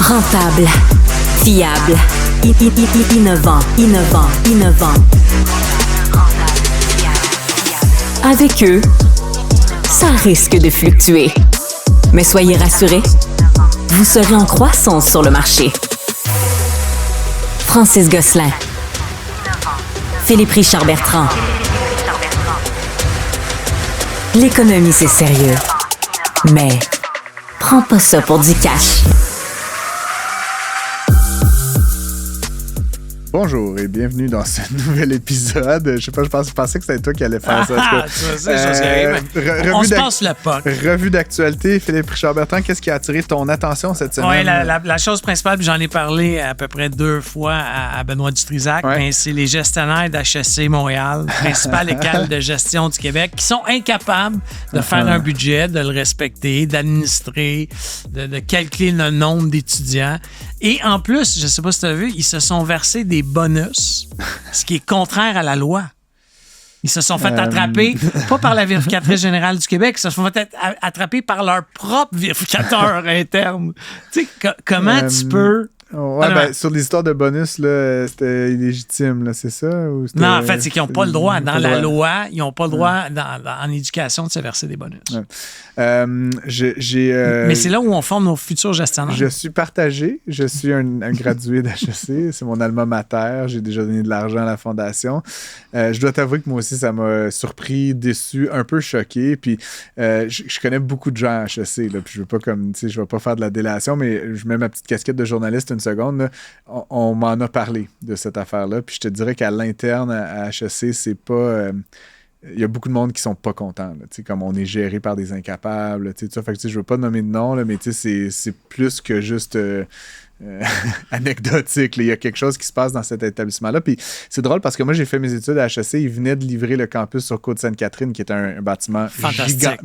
Rentable, fiable, innovant. Avec eux, ça risque de fluctuer. Mais soyez rassurés, vous serez en croissance sur le marché. Francis Gosselin, Philippe Richard Bertrand. L'économie, c'est sérieux. Mais prends pas ça pour du cash. Bonjour et bienvenue dans ce nouvel épisode. Je sais pas, je pensais que c'était toi qui allais faire ça. Tu vois ça, on se passe le puck. Revue d'actualité, Philippe Richard Bertrand, qu'est-ce qui a attiré ton attention cette semaine? Oui, la chose principale, puis j'en ai parlé à peu près 2 fois à Benoît Dutrisac, ouais. mais c'est les gestionnaires d'HEC Montréal, principale école de gestion du Québec, qui sont incapables de faire un budget, de le respecter, d'administrer, de calculer le nombre d'étudiants. Et en plus, je sais pas si tu as vu, ils se sont versés des bonus, ce qui est contraire à la loi. Ils se sont fait attraper, pas par la vérificatrice générale du Québec, ils se sont fait attraper par leur propre vérificateur interne. Tu sais, comment tu peux... Ouais, sur l'histoire de bonus, là, c'était illégitime, là, c'est ça? Ou non, en fait, c'est qu'ils n'ont pas le droit. Dans la loi, ils n'ont pas le droit, en éducation, de se verser des bonus. Ouais. Mais c'est là où on forme nos futurs gestionnaires. Je suis partagé. Je suis un gradué d'HEC. C'est mon alma mater. J'ai déjà donné de l'argent à la fondation. Je dois t'avouer que moi aussi, ça m'a surpris, déçu, un peu choqué. Puis, je connais beaucoup de gens à HEC. Là, puis je veux pas je vais pas faire de la délation, mais je mets ma petite casquette de journaliste une seconde. Là. On m'en a parlé de cette affaire-là. Puis je te dirais qu'à l'interne, à HEC, c'est pas... il y a beaucoup de monde qui sont pas contents. Là, comme on est géré par des incapables. Tout ça. Fait que, je veux pas nommer de nom, là, mais c'est plus que juste... anecdotique. Il y a quelque chose qui se passe dans cet établissement-là. Puis c'est drôle parce que moi, j'ai fait mes études à HEC. Ils venaient de livrer le campus sur Côte-Sainte-Catherine, qui est un bâtiment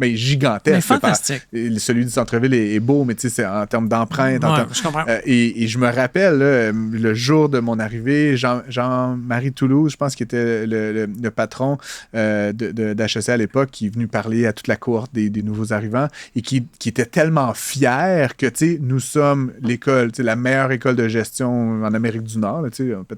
gigantesque. Mais fantastique. Celui du centre-ville est beau, mais c'est en termes d'empreinte. Je comprends. Et je me rappelle, là, le jour de mon arrivée, Jean-Marie Toulouse, je pense qu'il était le patron d'HEC à l'époque, qui est venu parler à toute la cohorte des nouveaux arrivants et qui était tellement fier que nous sommes l'école, la meilleure école de gestion en Amérique du Nord,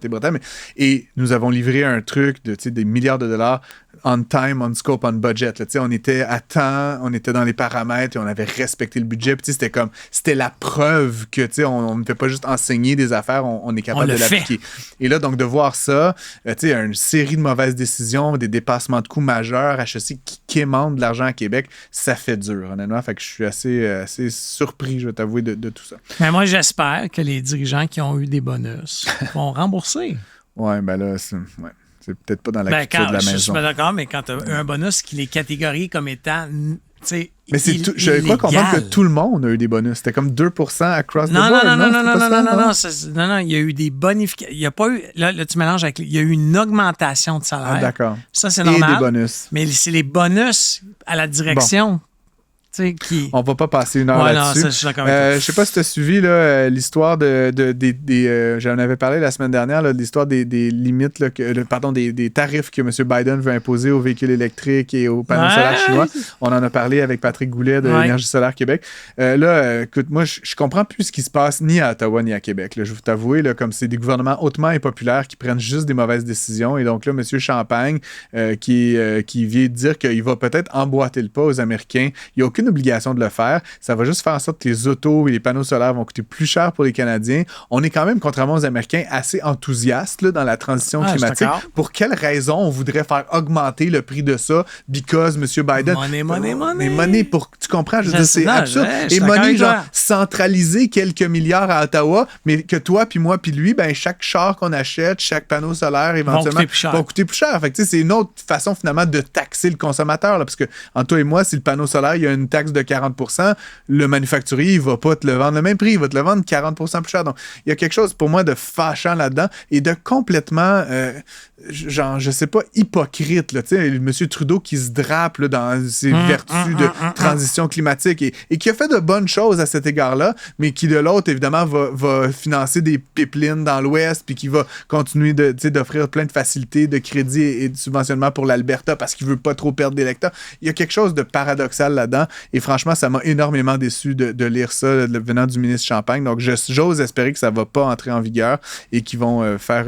Bretagne. Et nous avons livré un truc de des milliards de dollars on time, on scope, on budget. Là, on était à temps, on était dans les paramètres et on avait respecté le budget. Puis c'était la preuve que on ne fait pas juste enseigner des affaires, on est capable de l'appliquer. Et là, donc, de voir ça, une série de mauvaises décisions, des dépassements de coûts majeurs, HEC qui émande de l'argent à Québec, ça fait dur, honnêtement. Fait que je suis assez surpris, je vais t'avouer, de tout ça. Mais moi, j'espère que les dirigeants qui ont eu des bonus vont rembourser. Ouais, ben là, c'est peut-être pas dans la culture de la maison. Je suis pas d'accord, mais quand tu as un bonus qui les catégorise comme étant... Mais je crois comprendre que tout le monde a eu des bonus. C'était comme 2% across the board. Non, il y a eu des bonifications. Il n'y a pas eu... Là, tu mélanges avec... Il y a eu une augmentation de salaire. Ah, d'accord. Ça, c'est normal. Et des bonus. Mais c'est les bonus à la direction... Bon. On va pas passer une heure là-dessus. Non, je suis d'accord avec toi. Je sais pas si tu as suivi là, l'histoire j'en avais parlé la semaine dernière, là, l'histoire des limites, là, des tarifs que M. Biden veut imposer aux véhicules électriques et aux panneaux solaires chinois. On en a parlé avec Patrick Goulet de Énergie solaire Québec. Écoute, moi, je comprends plus ce qui se passe ni à Ottawa ni à Québec. Là, je vais vous t'avouer, là, comme c'est des gouvernements hautement impopulaires qui prennent juste des mauvaises décisions. Et donc là, M. Champagne, qui vient de dire qu'il va peut-être emboîter le pas aux Américains. Il n'y a aucune obligation de le faire. Ça va juste faire en sorte que les autos et les panneaux solaires vont coûter plus cher pour les Canadiens. On est quand même, contrairement aux Américains, assez enthousiastes là, dans la transition climatique. Pour quelle raison on voudrait faire augmenter le prix de ça? Because M. Biden... Money. Tu comprends? Je veux dire, c'est absurde. Et money, genre, centraliser quelques milliards à Ottawa, mais que toi, puis moi, puis lui, ben chaque char qu'on achète, chaque panneau solaire, éventuellement, va coûter plus cher. Fait que, c'est une autre façon, finalement, de taxer le consommateur. Là, parce que, entre toi et moi, si le panneau solaire, il y a une taxe de 40%, le manufacturier, il va pas te le vendre le même prix, il va te le vendre 40% plus cher. Donc, il y a quelque chose, pour moi, de fâchant là-dedans et de complètement, je sais pas, hypocrite. Là, M. Trudeau qui se drape là, dans ses vertus de transition climatique et qui a fait de bonnes choses à cet égard-là, mais qui, de l'autre, évidemment, va financer des pipelines dans l'Ouest puis qui va continuer d'offrir plein de facilités, de crédits et de subventionnement pour l'Alberta parce qu'il veut pas trop perdre d'électeurs. Il y a quelque chose de paradoxal là-dedans. Et franchement, ça m'a énormément déçu de lire ça venant du ministre Champagne. Donc, j'ose espérer que ça ne va pas entrer en vigueur et qu'ils vont faire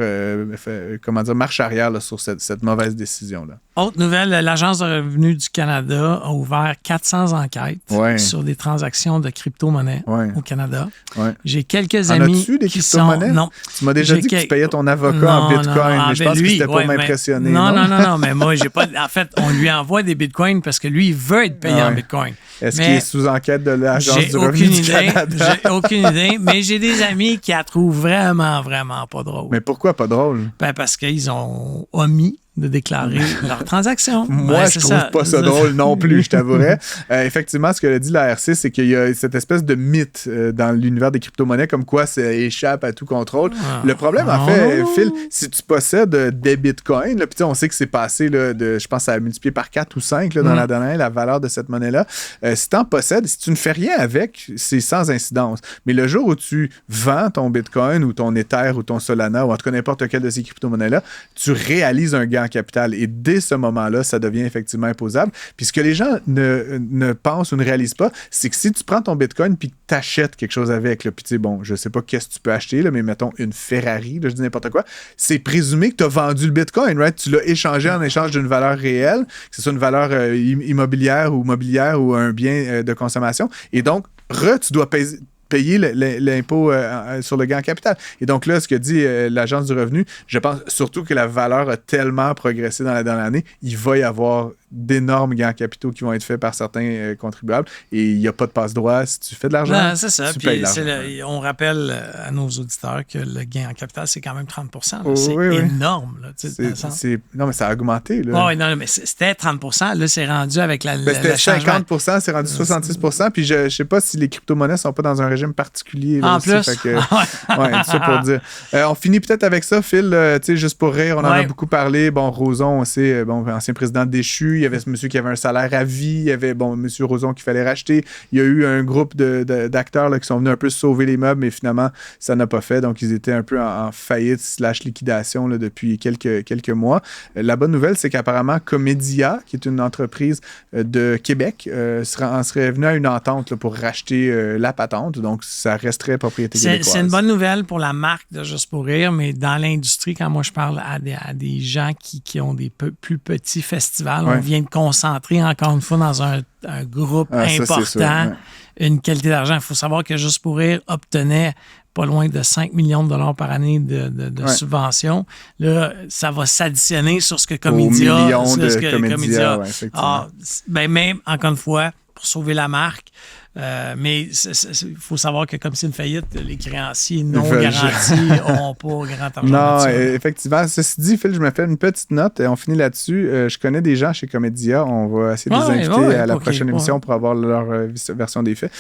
marche arrière là, sur cette mauvaise décision-là. Autre nouvelle, l'Agence de revenus du Canada a ouvert 400 enquêtes sur des transactions de crypto-monnaies au Canada. Ouais. J'ai quelques amis as-tu des crypto-monnaies? Non. Tu m'as déjà dit que tu payais ton avocat en Bitcoin, mais je pense que c'était pour m'impressionner. Non, mais moi, j'ai pas... En fait, on lui envoie des Bitcoins parce que lui, il veut être payé en Bitcoin. Est-ce qu'il est sous enquête de l'Agence du revenu du Canada? J'ai aucune idée, mais j'ai des amis qui la trouvent vraiment, vraiment pas drôle. Mais pourquoi pas drôle? Parce qu'ils ont omis de déclarer leurs transactions. Moi, je trouve pas ça drôle non plus, je t'avouerais. Effectivement, ce que dit l'ARC, c'est qu'il y a cette espèce de mythe dans l'univers des crypto-monnaies, comme quoi ça échappe à tout contrôle. Le problème, en fait, Phil, si tu possèdes des bitcoins, là, puis on sait que c'est passé, là, je pense que ça a multiplié par 4 ou 5 là, dans la dernière, la valeur de cette monnaie-là. Si tu en possèdes, si tu ne fais rien avec, c'est sans incidence. Mais le jour où tu vends ton bitcoin ou ton Ether ou ton Solana, ou en tout cas n'importe quelle de ces crypto-monnaies-là, tu réalises un gain en capital. Et dès ce moment-là, ça devient effectivement imposable. Puis ce que les gens ne pensent ou ne réalisent pas, c'est que si tu prends ton Bitcoin puis que tu achètes quelque chose avec, là, puis tu sais, bon, je sais pas qu'est-ce que tu peux acheter, là, mais mettons une Ferrari, là, je dis n'importe quoi, c'est présumé que tu as vendu le Bitcoin, right? Tu l'as échangé en échange d'une valeur réelle, que ce soit une valeur immobilière ou mobilière ou un bien de consommation. Et donc, tu dois payer l'impôt sur le gain en capital. Et donc là, ce que dit l'Agence du revenu, je pense surtout que la valeur a tellement progressé dans la dernière année, il va y avoir d'énormes gains en capitaux qui vont être faits par certains contribuables et il n'y a pas de passe-droit. Si tu fais de l'argent, c'est ça. Tu payes de l'argent. On rappelle à nos auditeurs que le gain en capital, c'est quand même 30%. Oh, c'est énorme. Là, non, mais ça a augmenté. Là. Oui, non, mais c'était 30%. Là, c'est rendu avec c'était 50%, c'est rendu 66%. Puis je ne sais pas si les crypto-monnaies ne sont pas dans un régime particulier. Là, en aussi, plus. Fait que, tout ça pour dire. On finit peut-être avec ça, Phil. Juste pour rire, on en a beaucoup parlé. Bon, Roson, on sait, ancien président déchu. Il y avait ce monsieur qui avait un salaire à vie. Il y avait, monsieur Roson qu'il fallait racheter. Il y a eu un groupe d'acteurs là, qui sont venus un peu sauver les meubles, mais finalement, ça n'a pas fait. Donc, ils étaient un peu en faillite / liquidation là, depuis quelques mois. La bonne nouvelle, c'est qu'apparemment, Comédia, qui est une entreprise de Québec, serait venu à une entente là, pour racheter la patente. Donc, ça resterait propriété québécoise. C'est une bonne nouvelle pour la marque de Juste pour rire, mais dans l'industrie, quand moi je parle à des gens qui ont des plus petits festivals, on vient de concentrer encore une fois dans un groupe important une qualité d'argent. Il faut savoir que Juste pour rire obtenait pas loin de 5 millions de dollars par année de subventions. Là, ça va s'additionner sur ce que Comédia... Aux millions de Comédia, effectivement. Même, encore une fois, pour sauver la marque. Mais il faut savoir que comme c'est une faillite, les créanciers non garantis n'auront pas grand argent. Non, effectivement. Ceci dit, Phil, je me fais une petite note et on finit là-dessus. Je connais des gens chez Comédia. On va essayer de les inviter à la prochaine émission pour avoir leur version des faits.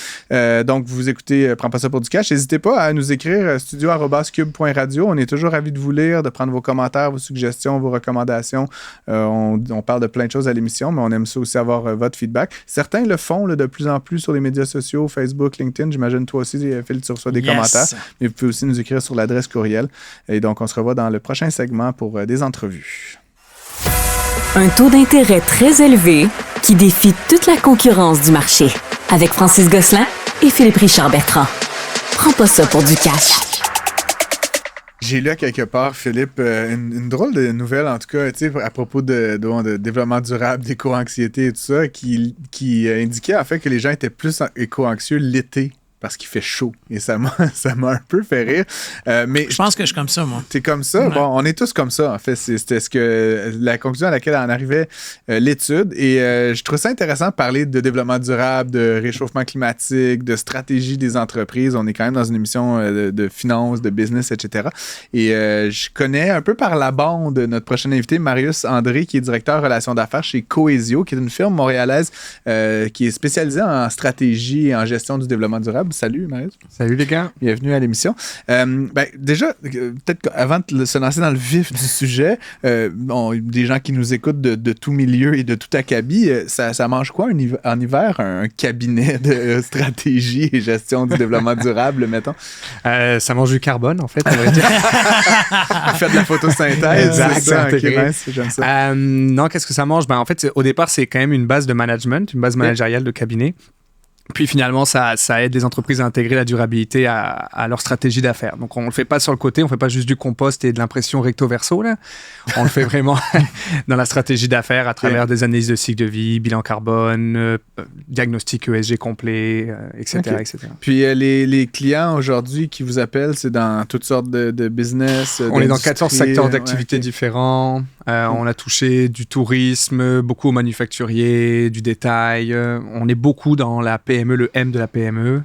Donc, vous écoutez Prends pas ça pour du cash. N'hésitez pas à nous écrire studio@cube.radio. On est toujours ravis de vous lire, de prendre vos commentaires, vos suggestions, vos recommandations. On parle de plein de choses à l'émission, mais on aime ça aussi avoir votre feedback. Certains le font de plus en plus sur les médias sociaux, Facebook, LinkedIn. J'imagine toi aussi, Phil, tu reçois des commentaires. Mais vous pouvez aussi nous écrire sur l'adresse courriel. Et donc, on se revoit dans le prochain segment pour des entrevues. Un taux d'intérêt très élevé qui défie toute la concurrence du marché. Avec Francis Gosselin et Philippe Richard Bertrand. Prends pas ça pour du cash. J'ai lu à quelque part, Philippe, une drôle de nouvelle, en tout cas, à propos de développement durable, d'éco-anxiété et tout ça, qui indiquait en fait que les gens étaient plus éco-anxieux l'été parce qu'il fait chaud. Et ça m'a un peu fait rire. Mais je pense que je suis comme ça, moi. T'es comme ça? Ouais. Bon, on est tous comme ça, en fait. C'était la conclusion à laquelle en arrivait l'étude. Et je trouve ça intéressant de parler de développement durable, de réchauffement climatique, de stratégie des entreprises. On est quand même dans une émission de finance, de business, etc. Et je connais un peu par la bande notre prochain invité, Marius André, qui est directeur relations d'affaires chez Coesio, qui est une firme montréalaise qui est spécialisée en stratégie et en gestion du développement durable. Salut, Marius. Salut les gars. Bienvenue à l'émission. Déjà, peut-être qu'avant de se lancer dans le vif du sujet, des gens qui nous écoutent de tout milieu et de tout acabit, ça mange quoi en hiver, un cabinet de stratégie et gestion du développement durable, mettons? Ça mange du carbone, en fait, on va dire. Fait de la photosynthèse. Exact, c'est ça. c'est intégré. Nice, j'aime ça. Non, qu'est-ce que ça mange? En fait, au départ, c'est quand même une base de management, une base managériale de cabinet. Puis finalement, ça aide les entreprises à intégrer la durabilité à leur stratégie d'affaires. Donc, on ne le fait pas sur le côté, on ne fait pas juste du compost et de l'impression recto-verso. Là. On le fait vraiment dans la stratégie d'affaires à travers des analyses de cycle de vie, bilan carbone, diagnostic ESG complet, etc., etc. Puis les clients aujourd'hui qui vous appellent, c'est dans toutes sortes de business. On est dans 14 secteurs d'activité différents. On a touché du tourisme, beaucoup aux manufacturiers, du détail. On est beaucoup dans la PME, le M de la PME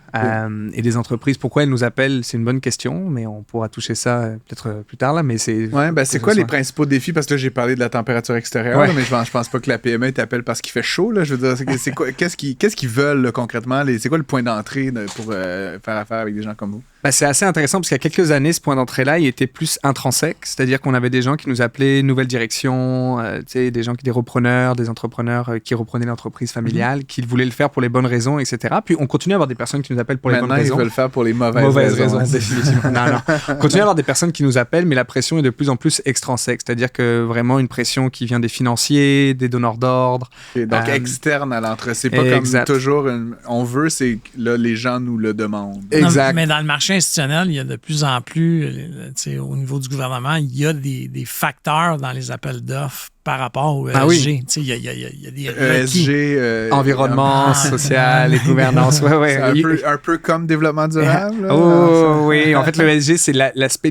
et des entreprises. Pourquoi elles nous appellent? C'est une bonne question, mais on pourra toucher ça peut-être plus tard. Là, mais c'est c'est quoi les principaux défis? Parce que là, j'ai parlé de la température extérieure, là, mais je pense pas que la PME t'appelle parce qu'il fait chaud. Là. Je veux dire, c'est quoi, qu'est-ce qu'ils veulent là, concrètement? C'est quoi le point d'entrée pour faire affaire avec des gens comme vous? C'est assez intéressant parce qu'il y a quelques années, ce point d'entrée-là, il était plus intrinsèque. C'est-à-dire qu'on avait des gens qui nous appelaient nouvelle direction, des repreneurs, des entrepreneurs qui reprenaient l'entreprise familiale, qui voulaient le faire pour les bonnes raisons, etc. Puis on continue à avoir des personnes qui nous appellent pour les bonnes raisons. Maintenant, ils veulent le faire pour les mauvaises raisons. Définitivement. Non. On continue à avoir des personnes qui nous appellent, mais la pression est de plus en plus extrinsèque. C'est-à-dire que vraiment une pression qui vient des financiers, des donneurs d'ordre. Donc externe à l'entreprise. C'est pas comme toujours, on veut, c'est là, les gens nous le demandent. Exact. Non, mais dans le marché institutionnel, il y a de plus en plus, au niveau du gouvernement, il y a des facteurs dans les appels d'offres par rapport au ESG. Ah oui. Il y a des ESG, environnement, social et gouvernance. C'est un peu comme développement durable. Oui. En fait, l'ESG, c'est l'aspect...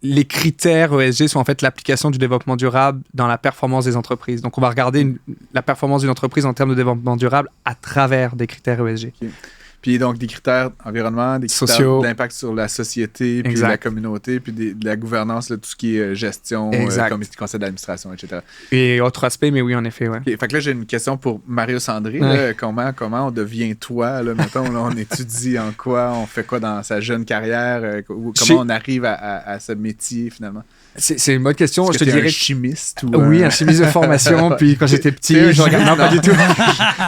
Les critères ESG sont en fait l'application du développement durable dans la performance des entreprises. Donc, on va regarder la performance d'une entreprise en termes de développement durable à travers des critères ESG. Okay. Puis donc des critères environnement, des critères sociaux, d'impact sur la société, puis la communauté, puis de la gouvernance, là, tout ce qui est gestion, conseil d'administration, etc. Et autre aspect, mais oui, en effet, ouais. Okay. Fait que là, j'ai une question pour Mario Sandré. Là, comment on devient toi, là, mettons, là, on étudie en quoi, on fait quoi dans sa jeune carrière, comment on arrive à ce métier, finalement? C'est une bonne question. Je te dirais un chimiste ou oui, un chimiste de formation. Puis quand j'étais petit, je regarde... Non, pas du tout.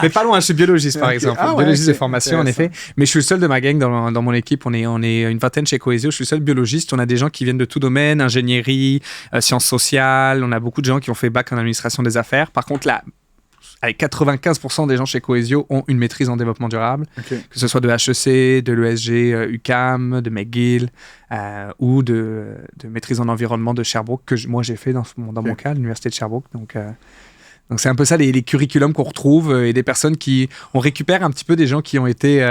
Mais pas loin, je suis biologiste, par exemple. Biologiste de formation, en effet. Mais je suis le seul de ma gang dans mon équipe. On est une vingtaine chez Cohesio. Je suis le seul biologiste. On a des gens qui viennent de tout domaine, ingénierie, sciences sociales. On a beaucoup de gens qui ont fait bac en administration des affaires. Par contre, là, avec 95% des gens chez Cohesio ont une maîtrise en développement durable, que ce soit de HEC, de l'ESG, UQAM, de McGill ou de maîtrise en environnement de Sherbrooke, que moi j'ai fait dans mon cas, l'université de Sherbrooke. Donc c'est un peu ça les curriculums qu'on retrouve et des personnes on récupère un petit peu des gens qui ont été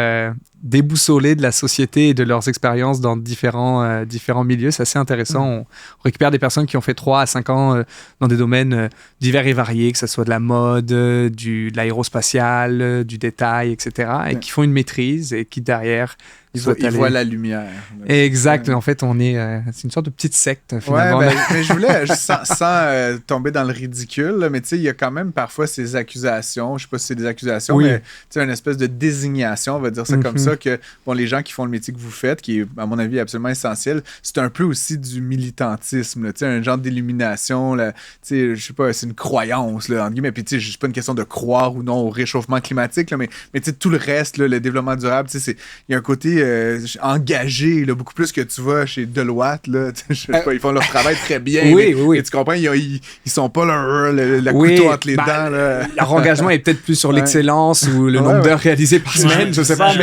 déboussolés de la société et de leurs expériences dans différents milieux. C'est assez intéressant. On récupère des personnes qui ont fait 3 à 5 ans dans des domaines divers et variés, que ce soit de la mode, de l'aérospatial, du détail, etc. Et qui font une maîtrise et qui derrière... Ils voient la lumière. Exact. En fait, c'est une sorte de petite secte, finalement. Mais je voulais, sans tomber dans le ridicule, là, mais tu sais, il y a quand même parfois ces accusations, je sais pas si c'est des accusations, mais tu sais, une espèce de désignation, on va dire ça comme ça, que les gens qui font le métier que vous faites, qui est, à mon avis, absolument essentiel, c'est un peu aussi du militantisme, tu sais, un genre d'illumination, tu sais, je sais pas, c'est une croyance, là, entre guillemets, puis tu sais, c'est pas une question de croire ou non au réchauffement climatique, là, mais tu sais, tout le reste, là, le développement durable, tu sais, il y a un côté engagé, là, beaucoup plus que tu vas chez Deloitte, là, je sais pas, ils font leur travail très bien. Oui. Et tu comprends, ils sont pas le couteau entre les dents. Là. Leur engagement est peut-être plus sur l'excellence ou le nombre d'heures réalisées par semaine, je sais pas. Je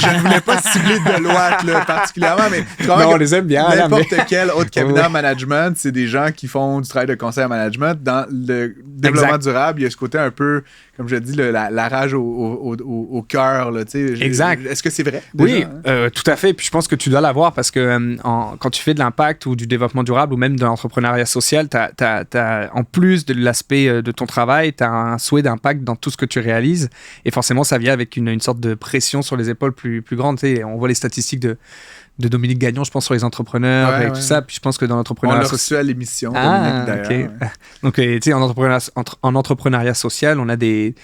ne voulais pas cibler Deloitte là, particulièrement, mais on les aime bien. N'importe quel autre cabinet en management, c'est des gens qui font du travail de conseil en management. Dans le développement durable, il y a ce côté un peu, comme je dis, la rage au cœur. Exact. Est-ce que c'est vrai? Oui, tout à fait. Puis je pense que tu dois l'avoir parce que quand tu fais de l'impact ou du développement durable ou même de l'entrepreneuriat social, t'as, en plus de l'aspect de ton travail, tu as un souhait d'impact dans tout ce que tu réalises. Et forcément, ça vient avec une sorte de pression sur les épaules plus grande. On voit les statistiques de de Dominique Gagnon, je pense, sur les entrepreneurs et tout ça. Puis je pense que dans l'entrepreneuriat social... On l'a reçu à l'émission, Dominique, d'ailleurs. Okay. Ouais. Donc, tu sais, en entrepreneuriat social, on a des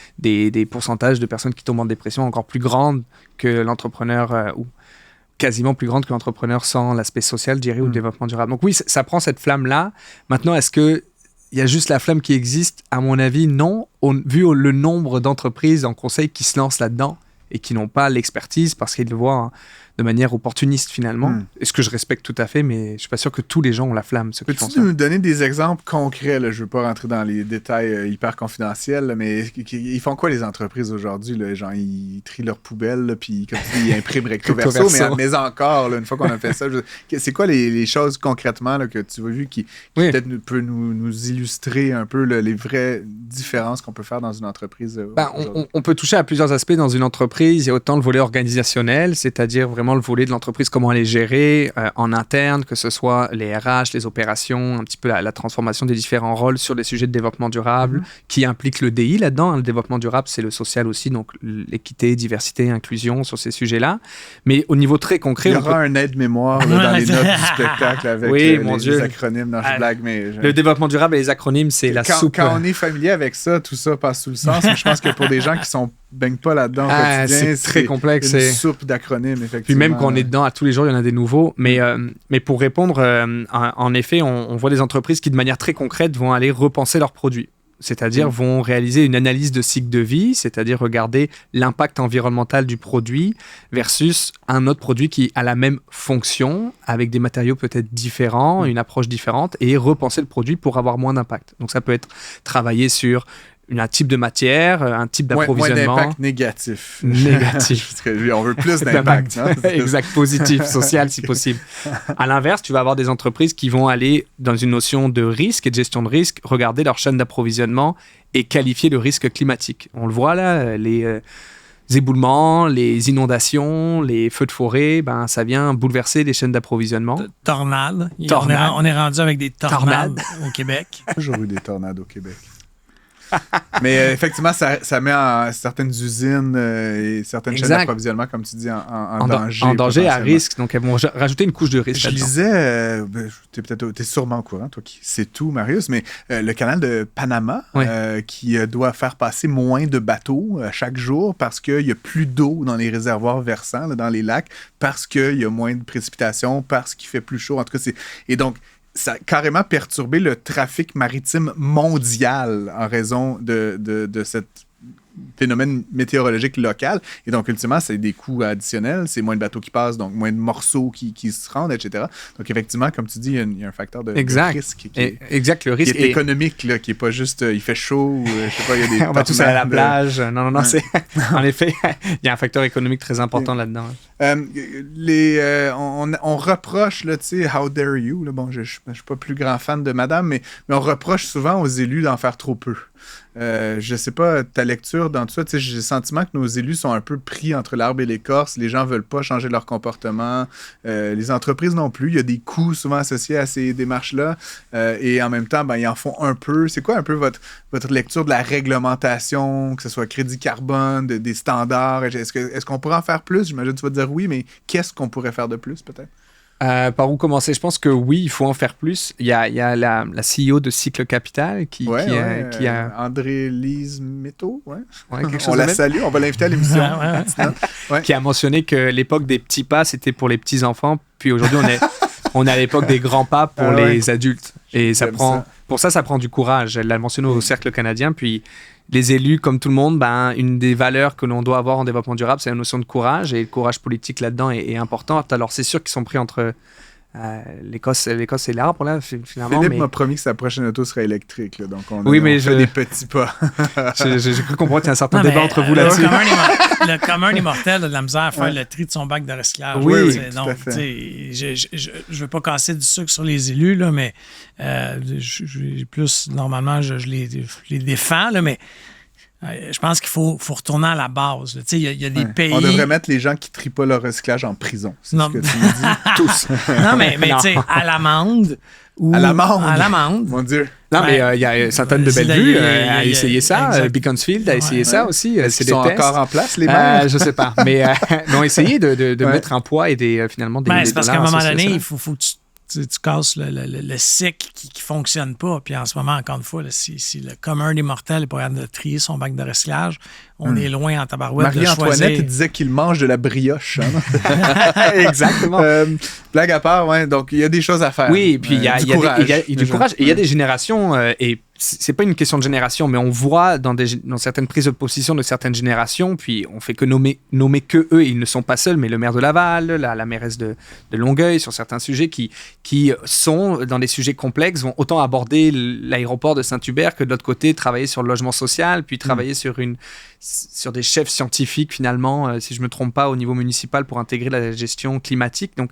pourcentages de personnes qui tombent en dépression encore plus grandes que l'entrepreneur, ou quasiment plus grandes que l'entrepreneur sans l'aspect social, je dirais, ou le développement durable. Donc oui, ça prend cette flamme-là. Maintenant, est-ce que il y a juste la flamme qui existe? À mon avis, non. Vu le nombre d'entreprises en conseil qui se lancent là-dedans et qui n'ont pas l'expertise parce qu'ils le voient de manière opportuniste finalement. Et ce que je respecte tout à fait, mais je ne suis pas sûr que tous les gens ont la flamme. Peux-tu nous donner des exemples concrets? Là? Je ne veux pas rentrer dans les détails hyper confidentiels, là, mais ils font quoi les entreprises aujourd'hui? Là? Genre, ils trient leurs poubelles, là, puis comme ils impriment recto verso, mais encore, là, une fois qu'on a fait ça, c'est quoi les choses concrètement là, que tu as vues qui peut-être peut nous illustrer un peu là, les vraies différences qu'on peut faire dans une entreprise? On peut toucher à plusieurs aspects dans une entreprise. Il y a autant le volet organisationnel, c'est-à-dire vraiment le volet de l'entreprise, comment elle est gérée en interne, que ce soit les RH, les opérations, un petit peu la transformation des différents rôles sur des sujets de développement durable qui impliquent le DI là-dedans. Le développement durable, c'est le social aussi, donc l'équité, diversité, inclusion sur ces sujets-là. Mais au niveau très concret... Il y aura un aide-mémoire dans les notes du spectacle avec les acronymes dans les blagues. Mais le développement durable et les acronymes, c'est la soupe. Quand on est familier avec ça, tout ça passe sous le sens. Mais je pense que pour des gens qui baignent pas là-dedans au quotidien, c'est très complexe. Une soupe d'acronymes, effectivement. Puis même quand on est dedans, à tous les jours, il y en a des nouveaux. Mais pour répondre, en effet, on voit des entreprises qui, de manière très concrète, vont aller repenser leurs produits. C'est-à-dire vont réaliser une analyse de cycle de vie, c'est-à-dire regarder l'impact environnemental du produit versus un autre produit qui a la même fonction, avec des matériaux peut-être différents, une approche différente, et repenser le produit pour avoir moins d'impact. Donc ça peut être travailler sur un type de matière, un type d'approvisionnement. Moins d'impact négatif. Négatif. On veut plus d'impact. Exact, positif, social si possible. À l'inverse, tu vas avoir des entreprises qui vont aller dans une notion de risque et de gestion de risque, regarder leur chaîne d'approvisionnement et qualifier le risque climatique. On le voit là, les éboulements, les inondations, les feux de forêt, ça vient bouleverser les chaînes d'approvisionnement. Tornades. On est rendu avec des tornades au Québec. Toujours eu des tornades au Québec. Mais effectivement, ça met certaines usines et certaines chaînes d'approvisionnement, comme tu dis, en danger. En danger, à risque. Donc, elles vont rajouter une couche de risque. Je lisais, t'es sûrement au courant, toi qui sais tout, Marius, mais le canal de Panama qui doit faire passer moins de bateaux chaque jour parce qu'il n'y a plus d'eau dans les réservoirs versants, là, dans les lacs, parce qu'il y a moins de précipitations, parce qu'il fait plus chaud. En tout cas, et donc, ça a carrément perturbé le trafic maritime mondial en raison de cette phénomène météorologique local. Et donc, ultimement, c'est des coûts additionnels, c'est moins de bateaux qui passent, donc moins de morceaux qui se rendent, etc. Donc, effectivement, comme tu dis, il y a un facteur de risque qui est économique, là, qui n'est pas juste il fait chaud, ou je sais pas, il y a des on va tous aller à la plage. Non, c'est... En effet, il y a un facteur économique très important là-dedans. On reproche, tu sais, how dare you, là, bon, je ne suis pas plus grand fan de madame, mais on reproche souvent aux élus d'en faire trop peu. Je sais pas, ta lecture dans tout ça, j'ai le sentiment que nos élus sont un peu pris entre l'arbre et l'écorce. Les gens veulent pas changer leur comportement. Les entreprises non plus. Il y a des coûts souvent associés à ces démarches-là. Et en même temps, ils en font un peu. C'est quoi un peu votre lecture de la réglementation, que ce soit crédit carbone, des standards? Est-ce qu'on pourrait en faire plus? J'imagine que tu vas dire oui, mais qu'est-ce qu'on pourrait faire de plus, peut-être? Par où commencer? Je pense que oui, il faut en faire plus. Il y a la CEO de Cycle Capital qui a... André-Lise Métaux, quelque chose on la salue, on va l'inviter à l'émission. Qui a mentionné que l'époque des petits pas, c'était pour les petits-enfants, puis aujourd'hui, on est à l'époque des grands pas pour les adultes. Et pour ça prend du courage. Elle l'a mentionné au Cercle canadien, puis... Les élus, comme tout le monde, une des valeurs que l'on doit avoir en développement durable, c'est la notion de courage. Et le courage politique là-dedans est important. Alors, c'est sûr qu'ils sont pris entre l'Écosse et l'arbre, là, finalement. Philippe m'a promis que sa prochaine auto serait électrique. Là, donc, on fait des petits pas. J'ai cru comprendre qu'il y a un certain débat entre vous là-dessus. Le commun des mortels a de la misère à faire le tri de son bac de recyclage. Oui, donc, je veux pas casser du sucre sur les élus, là, mais normalement, je les défends, là, mais Je pense qu'il faut retourner à la base. Tu sais, il y a des pays... On devrait mettre les gens qui trient pas leur recyclage en prison. C'est ce que tu me dis. Tous. Non, mais tu sais, à l'amende... À l'amende? À l'amende. Mon Dieu. Non, mais il y a Sainte-Anne de Bellevue a essayé ça. Beaconsfield a essayé ça aussi. Est-ce qu'ils sont encore en place, les maires? Je sais pas. Mais ils ont essayé de mettre un poids et finalement des c'est parce qu'à un moment donné, il faut que tu casses le cycle qui fonctionne pas. Puis en ce moment, encore une fois, là, si le commun des mortels n'est pas capable de trier son bac de recyclage, on est loin en tabarouette de choisir. Marie-Antoinette disait qu'il mange de la brioche. Hein? Exactement. Blague à part, ouais. Donc, il y a des choses à faire. Oui, et puis il y a du courage. Et il y a des générations, et c'est pas une question de génération, mais on voit dans certaines prises de position de certaines générations, puis on fait que nommer que eux, ils ne sont pas seuls, mais le maire de Laval, la mairesse de Longueuil, sur certains sujets qui sont, dans des sujets complexes, vont autant aborder l'aéroport de Saint-Hubert que de l'autre côté, travailler sur le logement social, puis travailler sur des chefs scientifiques, finalement, si je me trompe pas, au niveau municipal pour intégrer la gestion climatique. Donc,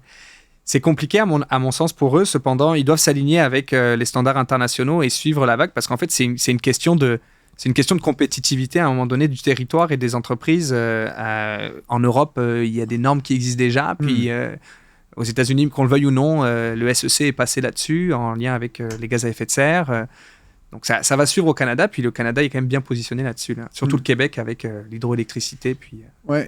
c'est compliqué à mon sens pour eux. Cependant, ils doivent s'aligner avec les standards internationaux et suivre la vague parce qu'en fait, c'est une question de compétitivité à un moment donné du territoire et des entreprises. En Europe, il y a des normes qui existent déjà. Puis aux États-Unis, qu'on le veuille ou non, le SEC est passé là-dessus en lien avec les gaz à effet de serre. Donc ça va suivre au Canada, puis le Canada est quand même bien positionné là-dessus, là. Surtout le Québec avec l'hydroélectricité. Puis, Oui,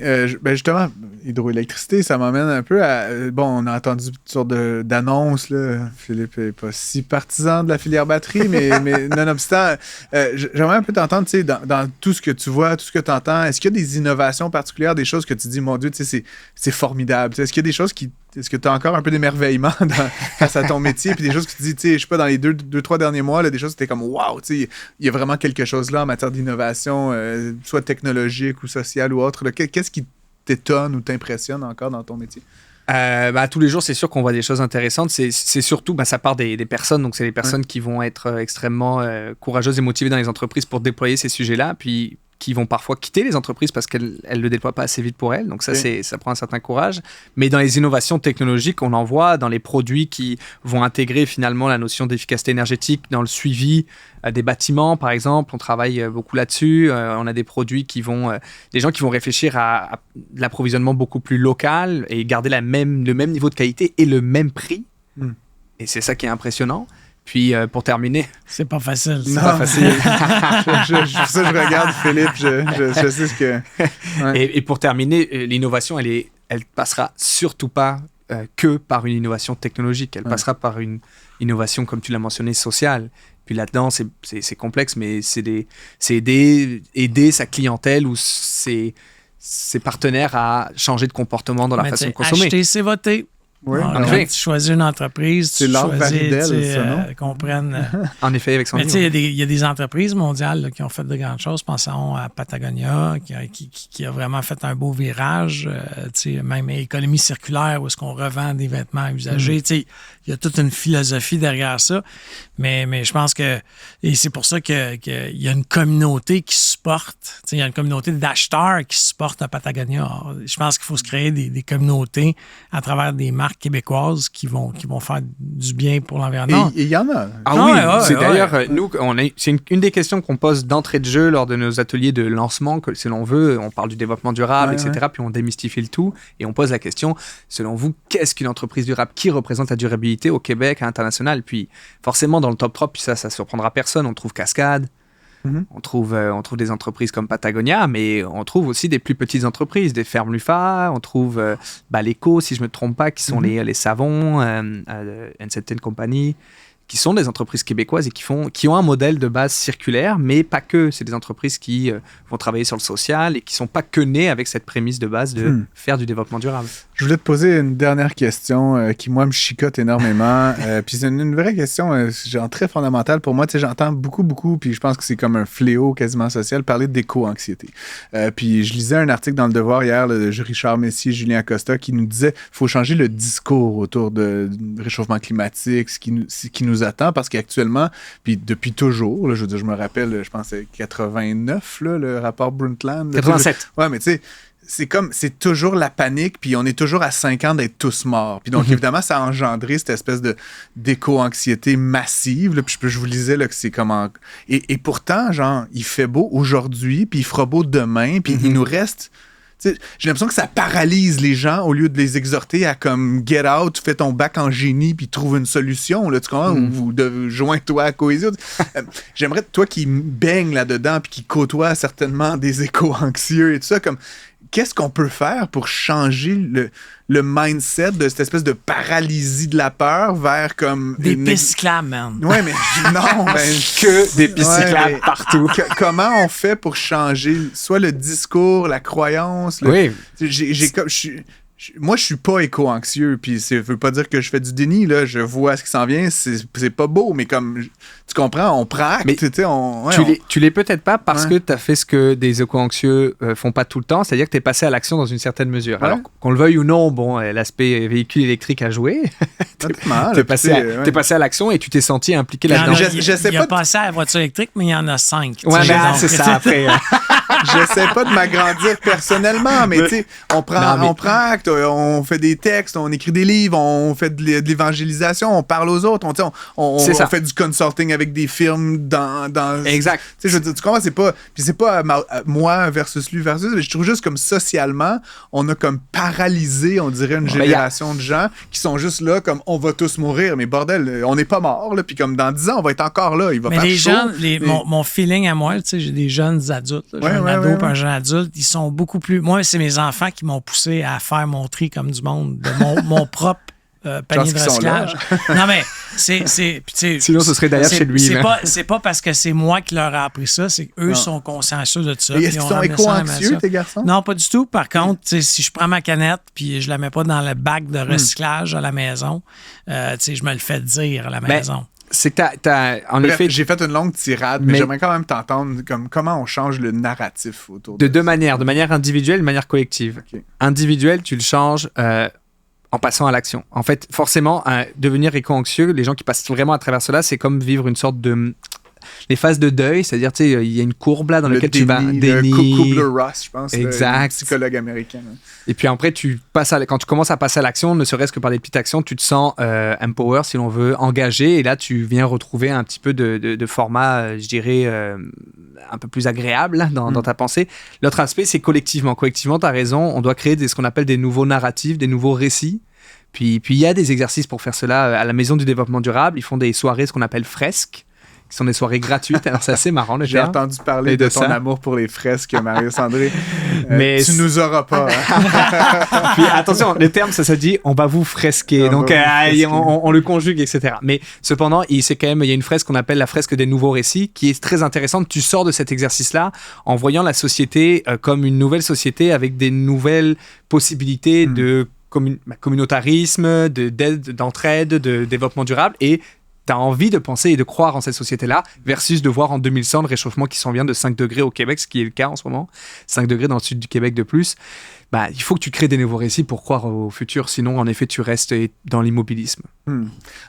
justement, hydroélectricité, ça m'emmène un peu à... on a entendu toutes sortes d'annonces, là. Philippe n'est pas si partisan de la filière batterie, mais nonobstant, j'aimerais un peu t'entendre, tu sais, dans tout ce que tu vois, tout ce que tu entends, est-ce qu'il y a des innovations particulières, des choses que tu dis, mon Dieu, tu sais, c'est formidable. Est-ce qu'il y a des choses est-ce que tu as encore un peu d'émerveillement face à ton métier, puis des choses que tu dis, tu sais, je sais pas, dans les 2-3 derniers mois, là, des choses qui étaient comme, waouh, tu sais, il y a vraiment quelque chose là en matière d'innovation, soit technologique ou sociale ou autre. Là. Qu'est-ce qui t'étonne ou t'impressionne encore dans ton métier? Tous les jours, c'est sûr qu'on voit des choses intéressantes. C'est surtout, ça part des personnes. Donc, c'est les personnes qui vont être extrêmement courageuses et motivées dans les entreprises pour déployer ces sujets-là, puis qui vont parfois quitter les entreprises parce qu'elles ne le déploient pas assez vite pour elles. Donc ça, ça prend un certain courage. Mais dans les innovations technologiques, on en voit dans les produits qui vont intégrer finalement la notion d'efficacité énergétique dans le suivi des bâtiments, par exemple. On travaille beaucoup là-dessus. On a des produits des gens qui vont réfléchir à l'approvisionnement beaucoup plus local et garder le même niveau de qualité et le même prix. Et c'est ça qui est impressionnant. Puis, pour terminer... C'est pas facile. C'est pas facile. je regarde Philippe, je sais ce que... Ouais. Et pour terminer, l'innovation, elle passera surtout pas que par une innovation technologique. Elle passera par une innovation, comme tu l'as mentionné, sociale. Puis là-dedans, c'est complexe, mais c'est aider sa clientèle ou ses partenaires à changer de comportement dans la façon de consommer. Acheter, c'est voter. Oui, tu choisis une entreprise, c'est l'art Varidel, qu'on prenne... En effet, avec son Mais il y a des entreprises mondiales là, qui ont fait de grandes choses. Pensons à Patagonia, qui a vraiment fait un beau virage. Même économie circulaire, où est-ce qu'on revend des vêtements usagés. Il y a toute une philosophie derrière ça. Mais je pense que... Et c'est pour ça qu'il y a une communauté qui supporte. Il y a une communauté d'acheteurs qui supportent à Patagonia. Je pense qu'il faut se créer des communautés à travers des marques québécoises qui vont faire du bien pour l'environnement. Et il y en a. D'ailleurs, nous, c'est une des questions qu'on pose d'entrée de jeu lors de nos ateliers de lancement, que si l'on veut, on parle du développement durable, etc., puis on démystifie le tout, et on pose la question, selon vous, qu'est-ce qu'une entreprise durable? Qui représente la durabilité au Québec, à l'international? Puis forcément, dans le top 3, puis ça surprendra personne, on trouve Cascade, on trouve des entreprises comme Patagonia, mais on trouve aussi des plus petites entreprises, des fermes Lufa, on trouve Baleco, si je ne me trompe pas, qui sont les savons, N7 Company, qui sont des entreprises québécoises et qui ont un modèle de base circulaire, mais pas que. C'est des entreprises qui vont travailler sur le social et qui ne sont pas que nées avec cette prémisse de base de faire du développement durable. Je voulais te poser une dernière question qui, moi, me chicote énormément. Puis c'est une vraie question, genre très fondamentale pour moi. Tu sais, j'entends beaucoup, puis je pense que c'est comme un fléau quasiment social, parler d'éco-anxiété. Puis je lisais un article dans Le Devoir hier de Richard Messier, Julien Acosta, qui nous disait qu'il faut changer le discours autour du réchauffement climatique, ce qui nous attend, parce qu'actuellement, puis depuis toujours, là, je me rappelle, je pense que c'est 89, là, le rapport Brundtland. 87. Ouais, mais tu sais, c'est toujours la panique, puis on est toujours à 5 ans d'être tous morts. Puis donc, évidemment, ça a engendré cette espèce d'éco-anxiété massive. Là, puis je vous lisais là, que c'est comme... Et pourtant, genre, il fait beau aujourd'hui, puis il fera beau demain, puis il nous reste... T'sais, j'ai l'impression que ça paralyse les gens au lieu de les exhorter à comme get out, fais ton bac en génie puis trouve une solution, là, tu comprends? Ou joins-toi à Cohésio. J'aimerais, toi qui baignes là-dedans puis qui côtoie certainement des éco-anxieux et tout ça, comme qu'est-ce qu'on peut faire pour changer le mindset de cette espèce de paralysie de la peur vers comme... Des pistes cyclables, man. Ouais, mais non, que des pistes cyclables partout. Comment on fait pour changer soit le discours, la croyance? Oui. Moi, je suis pas éco-anxieux, puis ça veut pas dire que je fais du déni, là. Je vois ce qui s'en vient, c'est pas beau, mais comme, tu comprends, on prend acte, tu sais, tu l'es peut-être pas parce que tu as fait ce que des éco-anxieux font pas tout le temps, c'est-à-dire que tu es passé à l'action dans une certaine mesure. Alors, qu'on le veuille ou non, bon, l'aspect véhicule électrique a joué. T'es passé à l'action et tu t'es senti impliqué là-dedans. Il y a passé à la voiture électrique, mais il y en a 5. Ouais, mais c'est ça, après. J'essaie pas de m'agrandir personnellement, mais tu sais, on prend acte, on fait des textes, on écrit des livres, on fait de l'évangélisation, on parle aux autres, on fait du consulting avec des firmes dans exact. Tu sais, je veux dire, tu comprends, c'est pas moi versus lui versus, mais je trouve juste comme socialement, on a comme paralysé, on dirait, une génération de gens qui sont juste là comme on va tous mourir, mais bordel, on n'est pas mort là, puis comme dans 10 ans, on va être encore là, il va faire chaud. Les jeunes, mon feeling à moi, tu sais, j'ai des jeunes adultes, là, j'ai un ado et un jeune adulte, ils sont beaucoup plus... Moi, c'est mes enfants qui m'ont poussé à faire mon tri comme du monde, de mon propre panier de recyclage. Non, mais c'est sinon, ce serait d'ailleurs chez lui. C'est pas parce que c'est moi qui leur ai appris ça, c'est qu'eux sont consciencieux de ça. Et est-ce qu'ils sont éco-anxieux, tes garçons? Non, pas du tout. Par contre, si je prends ma canette puis je la mets pas dans le bac de recyclage à la maison, je me le fais dire à la maison. C'est que en effet... J'ai fait une longue tirade, mais j'aimerais quand même t'entendre comme comment on change le narratif autour de deux manières. De manière individuelle et de manière collective. Okay. Individuelle, tu le changes en passant à l'action. En fait, forcément, devenir éco-anxieux, les gens qui passent vraiment à travers cela, c'est comme vivre une sorte de... Les phases de deuil, c'est-à-dire, tu sais, il y a une courbe là dans laquelle tu vas... Déni. Kubler-Ross, je pense. Exact. Le psychologue américain. Hein. Et puis après, quand tu commences à passer à l'action, ne serait-ce que par des petites actions, tu te sens empower, si l'on veut, engagé. Et là, tu viens retrouver un petit peu de format, je dirais, un peu plus agréable là, dans ta pensée. L'autre aspect, c'est collectivement. Collectivement, tu as raison, on doit créer ce qu'on appelle des nouveaux narratifs, des nouveaux récits. Puis il y a des exercices pour faire cela à la Maison du développement durable. Ils font des soirées, ce qu'on appelle fresques, qui sont des soirées gratuites. Alors, c'est assez marrant. J'ai entendu parler de ton amour pour les fresques, Marius-André. Mais tu nous auras pas. Hein? Puis, attention, le terme, ça dit on va vous fresquer. Donc, on le conjugue, etc. Mais cependant, il y a une fresque qu'on appelle la fresque des nouveaux récits, qui est très intéressante. Tu sors de cet exercice-là en voyant la société comme une nouvelle société avec des nouvelles possibilités de communautarisme, d'aide, d'entraide, de développement durable. Et tu as envie de penser et de croire en cette société-là versus de voir en 2100 le réchauffement qui s'en vient de 5 degrés au Québec, ce qui est le cas en ce moment, 5 degrés dans le sud du Québec de plus. Il faut que tu crées des nouveaux récits pour croire au futur, sinon en effet tu restes dans l'immobilisme.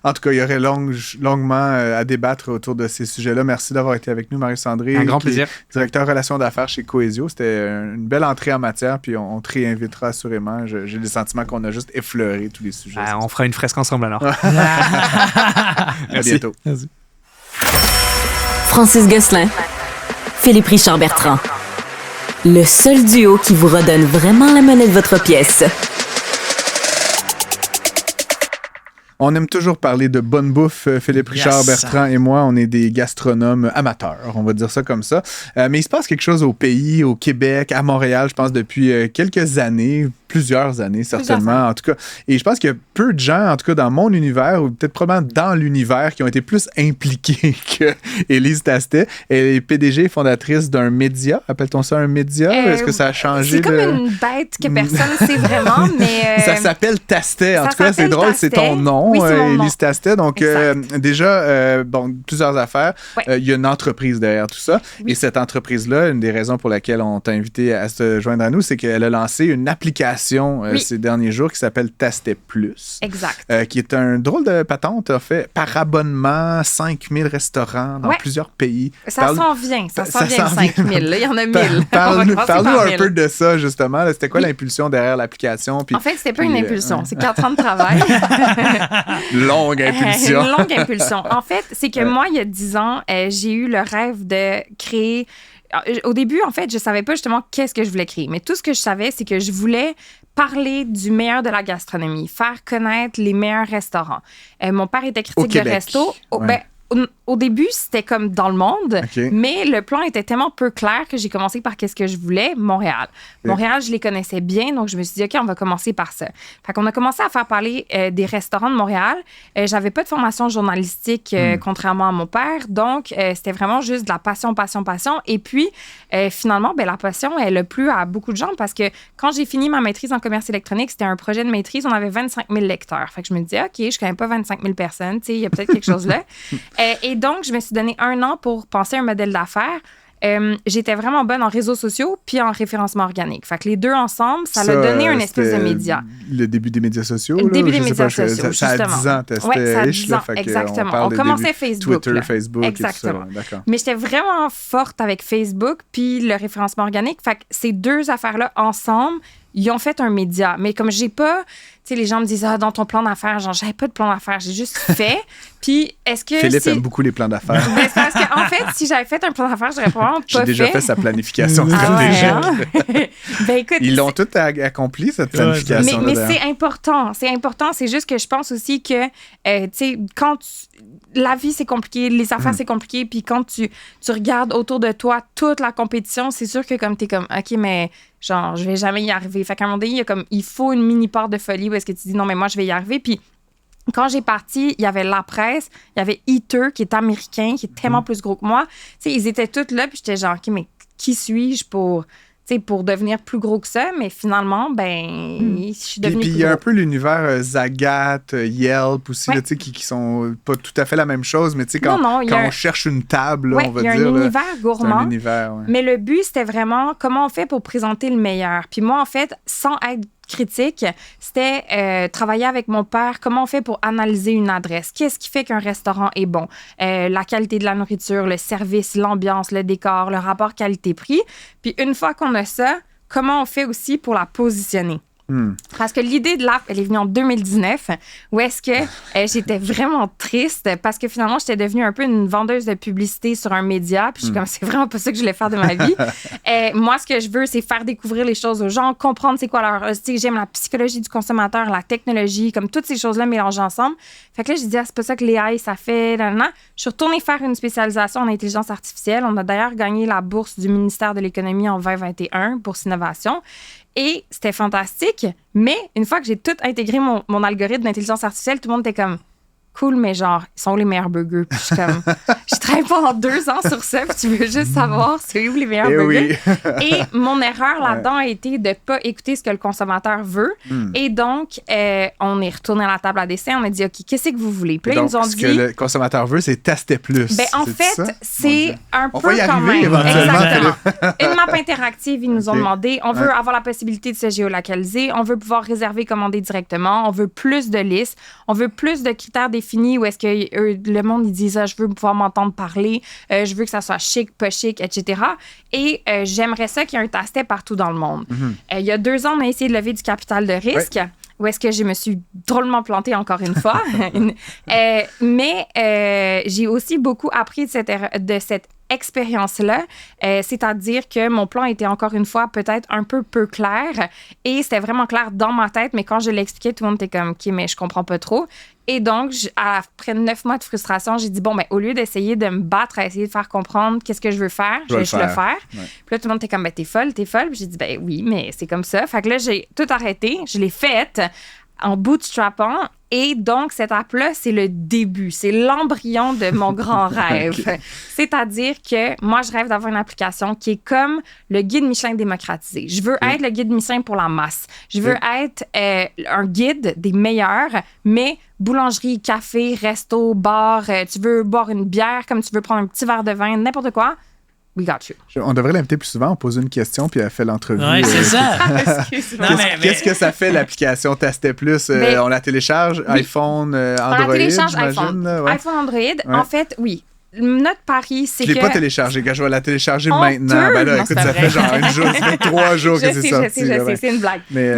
En tout cas, il y aurait longuement à débattre autour de ces sujets-là. Merci d'avoir été avec nous, Marius-André. Un grand plaisir. Directeur relations d'affaires chez Cohésio. C'était une belle entrée en matière, puis on te réinvitera assurément. J'ai le sentiment qu'on a juste effleuré tous les sujets. On fera une fresque ensemble alors. À bientôt. Merci. Francis Gosselin, Philippe Richard Bertrand. Le seul duo qui vous redonne vraiment la monnaie de votre pièce. On aime toujours parler de bonne bouffe. Philippe Richard Bertrand et moi, on est des gastronomes amateurs, on va dire ça comme ça. Mais il se passe quelque chose au pays, au Québec, à Montréal, je pense depuis quelques années, plusieurs années certainement, en tout cas. Et je pense qu'il y a peu de gens, en tout cas dans mon univers, ou peut-être probablement dans l'univers, qui ont été plus impliqués que Élise Tastet. Elle est PDG et fondatrice d'un média. Appelle-t-on ça un média? Est-ce que ça a changé? C'est comme une bête que personne ne sait vraiment, mais... Ça s'appelle Tastet. En tout cas, c'est drôle, c'est ton nom. nom, Oui, c'est mon nom. Élise Tastet. Donc, déjà, plusieurs affaires. Ouais. Il y a une entreprise derrière tout ça. Oui. Et cette entreprise-là, une des raisons pour laquelle on t'a invité à se joindre à nous, c'est qu'elle a lancé une application ces derniers jours qui s'appelle Tastet Plus. Exact. Qui est un drôle de patente, a fait par abonnement 5000 restaurants dans plusieurs pays. Ça s'en vient, 5000. Là, il y en a 1000. Parle-nous un peu de ça, justement. Là, c'était quoi l'impulsion derrière l'application? En fait, c'était pas une impulsion, c'est 4 ans de travail. Longue impulsion. Une longue impulsion. En fait, c'est que moi, il y a 10 ans, j'ai eu le rêve de créer... Au début, en fait, je savais pas justement qu'est-ce que je voulais créer. Mais tout ce que je savais, c'est que je voulais parler du meilleur de la gastronomie, faire connaître les meilleurs restaurants. Mon père était critique de resto. Au début, c'était comme dans le monde, mais le plan était tellement peu clair que j'ai commencé par qu'est-ce que je voulais, Montréal. Montréal, je les connaissais bien, donc je me suis dit, OK, on va commencer par ça. Fait qu'on a commencé à faire parler des restaurants de Montréal. J'avais pas de formation journalistique, contrairement à mon père, donc c'était vraiment juste de la passion. Et puis, finalement, la passion, elle a plu à beaucoup de gens parce que quand j'ai fini ma maîtrise en commerce électronique, c'était un projet de maîtrise, on avait 25 000 lecteurs. Fait que je me disais, OK, je connais pas 25 000 personnes, tu sais, il y a peut-être quelque chose là. Et donc, je me suis donné 1 an pour penser un modèle d'affaires. J'étais vraiment bonne en réseaux sociaux puis en référencement organique. Fait que les deux ensemble, ça a donné un espèce de média. Le début des médias sociaux? Le début des médias sociaux, ça a 10 ans, ça a 10 ans, exactement. On commençait Facebook. Twitter, Facebook exactement. Et tout ça. D'accord. Mais j'étais vraiment forte avec Facebook puis le référencement organique. Fait que ces deux affaires-là, ensemble, ils ont fait un média. Mais comme j'ai pas... Tu sais, les gens me disent, dans ton plan d'affaires, genre, j'avais pas de plan d'affaires, j'ai juste fait. Puis, est-ce que... Philippe aime beaucoup les plans d'affaires. C'est parce qu'en fait, si j'avais fait un plan d'affaires, j'aurais probablement pas fait. J'ai déjà fait sa planification stratégique. Écoute... Ils l'ont tout accompli, cette planification. Mais c'est important. C'est important. C'est juste que je pense aussi que, tu sais, quand la vie, c'est compliqué, les affaires, c'est compliqué, puis quand tu regardes autour de toi toute la compétition, c'est sûr que comme t'es comme, OK, mais genre, je vais jamais y arriver. Fait qu'à un moment donné, il faut une mini part de folie où est-ce que tu dis, non, mais moi, je vais y arriver. Puis quand j'ai parti, il y avait La Presse, il y avait Eater, qui est américain, qui est tellement plus gros que moi. Tu sais, ils étaient tous là, puis j'étais genre, OK, mais qui suis-je pour devenir plus gros que ça? Mais finalement, je suis devenue Puis plus il y a gros. un peu l'univers Zagat, Yelp aussi, là, qui sont pas tout à fait la même chose, mais tu sais, quand on cherche une table, on va dire... il y a un univers gourmand, mais le but, c'était vraiment comment on fait pour présenter le meilleur. Puis moi, en fait, sans être critique, c'était travailler avec mon père, comment on fait pour analyser une adresse, qu'est-ce qui fait qu'un restaurant est bon, la qualité de la nourriture, le service, l'ambiance, le décor, le rapport qualité-prix. Puis une fois qu'on a ça, comment on fait aussi pour la positionner. Parce que l'idée de l'app, elle est venue en 2019, où est-ce que j'étais vraiment triste parce que finalement, j'étais devenue un peu une vendeuse de publicité sur un média. Puis je suis comme, c'est vraiment pas ça que je voulais faire de ma vie. Moi, ce que je veux, c'est faire découvrir les choses aux gens, comprendre c'est quoi leur... J'aime la psychologie du consommateur, la technologie, comme toutes ces choses-là mélangées ensemble. Fait que là, j'ai dit, c'est pas ça que l'AI, ça fait. Je suis retournée faire une spécialisation en intelligence artificielle. On a d'ailleurs gagné la bourse du ministère de l'Économie en 2021, bourse innovation. Et c'était fantastique, mais une fois que j'ai tout intégré mon algorithme d'intelligence artificielle, tout le monde était comme cool, mais genre, ils sont où les meilleurs burgers? Puis je suis comme, je travaille pendant 2 ans sur ça, puis tu veux juste savoir c'est où les meilleurs burgers. Oui. Et mon erreur là-dedans a été de pas écouter ce que le consommateur veut. Et donc, on est retourné à la table à dessin, on a dit, OK, qu'est-ce que vous voulez? Puis là, ils nous ont dit... Ce que le consommateur veut, c'est Tastet Plus. En fait, c'est un peu on va y quand arriver, même. Éventuellement. Une map interactive, ils nous ont demandé. On veut avoir la possibilité de se géolocaliser. On veut pouvoir réserver, commander directement. On veut plus de listes. On veut plus de critères définis où est-ce que le monde, ils disent, je veux pouvoir m'entendre parler. Je veux que ça soit chic, pas chic, etc. Et j'aimerais ça qu'il y ait un Tastet partout dans le monde. Il y a 2 ans, on a essayé de lever du capital de risque. Ouais. Où est-ce que je me suis drôlement plantée encore une fois. Mais j'ai aussi beaucoup appris de cette expérience-là, c'est-à-dire que mon plan était encore une fois peut-être un peu clair et c'était vraiment clair dans ma tête, mais quand je l'expliquais, tout le monde était comme « OK, mais je comprends pas trop ». Et donc, après 9 mois de frustration, j'ai dit, au lieu d'essayer de me battre à essayer de faire comprendre qu'est-ce que je veux faire, je vais le faire. Ouais. Puis là, tout le monde était comme, t'es folle. Puis j'ai dit, oui, mais c'est comme ça. Fait que là, j'ai tout arrêté. Je l'ai faite en bootstrappant Et donc, cette app-là, c'est le début, c'est l'embryon de mon grand rêve. Okay. C'est-à-dire que moi, je rêve d'avoir une application qui est comme le guide Michelin démocratisé. Je veux être le guide Michelin pour la masse. Je veux être un guide des meilleurs, mais boulangerie, café, resto, bar, tu veux boire une bière comme tu veux prendre un petit verre de vin, n'importe quoi. We got you. On devrait l'inviter plus souvent. On pose une question puis elle fait l'entrevue. Oui, c'est ça. Qu'est-ce que ça fait l'application Tastet Plus? On la télécharge, iPhone, Android, on la télécharge j'imagine. iPhone, Android. En fait, oui. Notre pari, c'est que... Je ne l'ai pas téléchargé, je vais la télécharger maintenant. Ben là, écoute, ça fait genre une jour, ça fait 3 jours que c'est sorti. Je sais, c'est une blague. Mais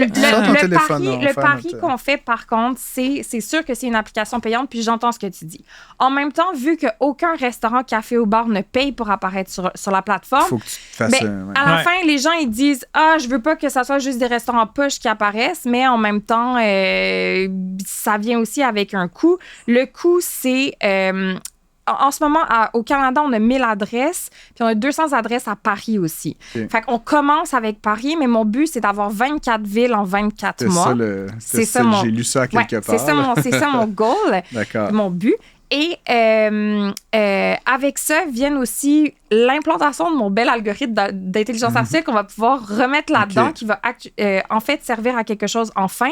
le pari qu'on fait, par contre, c'est sûr que c'est une application payante, puis j'entends ce que tu dis. En même temps, vu qu'aucun restaurant, café ou bar ne paye pour apparaître sur la plateforme, faut que tu te fasses à la fin, les gens, ils disent « Ah, je veux pas que ça soit juste des restaurants poches qui apparaissent, mais en même temps, ça vient aussi avec un coût. » Le coût, c'est... en ce moment, au Canada, on a 1000 adresses, puis on a 200 adresses à Paris aussi. Okay. Fait qu'on commence avec Paris, mais mon but, c'est d'avoir 24 villes en 24 mois. C'est ça, j'ai lu ça quelque part. C'est ça mon goal, mon but. Et avec ça viennent aussi l'implantation de mon bel algorithme d'intelligence artificielle qu'on va pouvoir remettre là-dedans, qui va en fait servir à quelque chose enfin.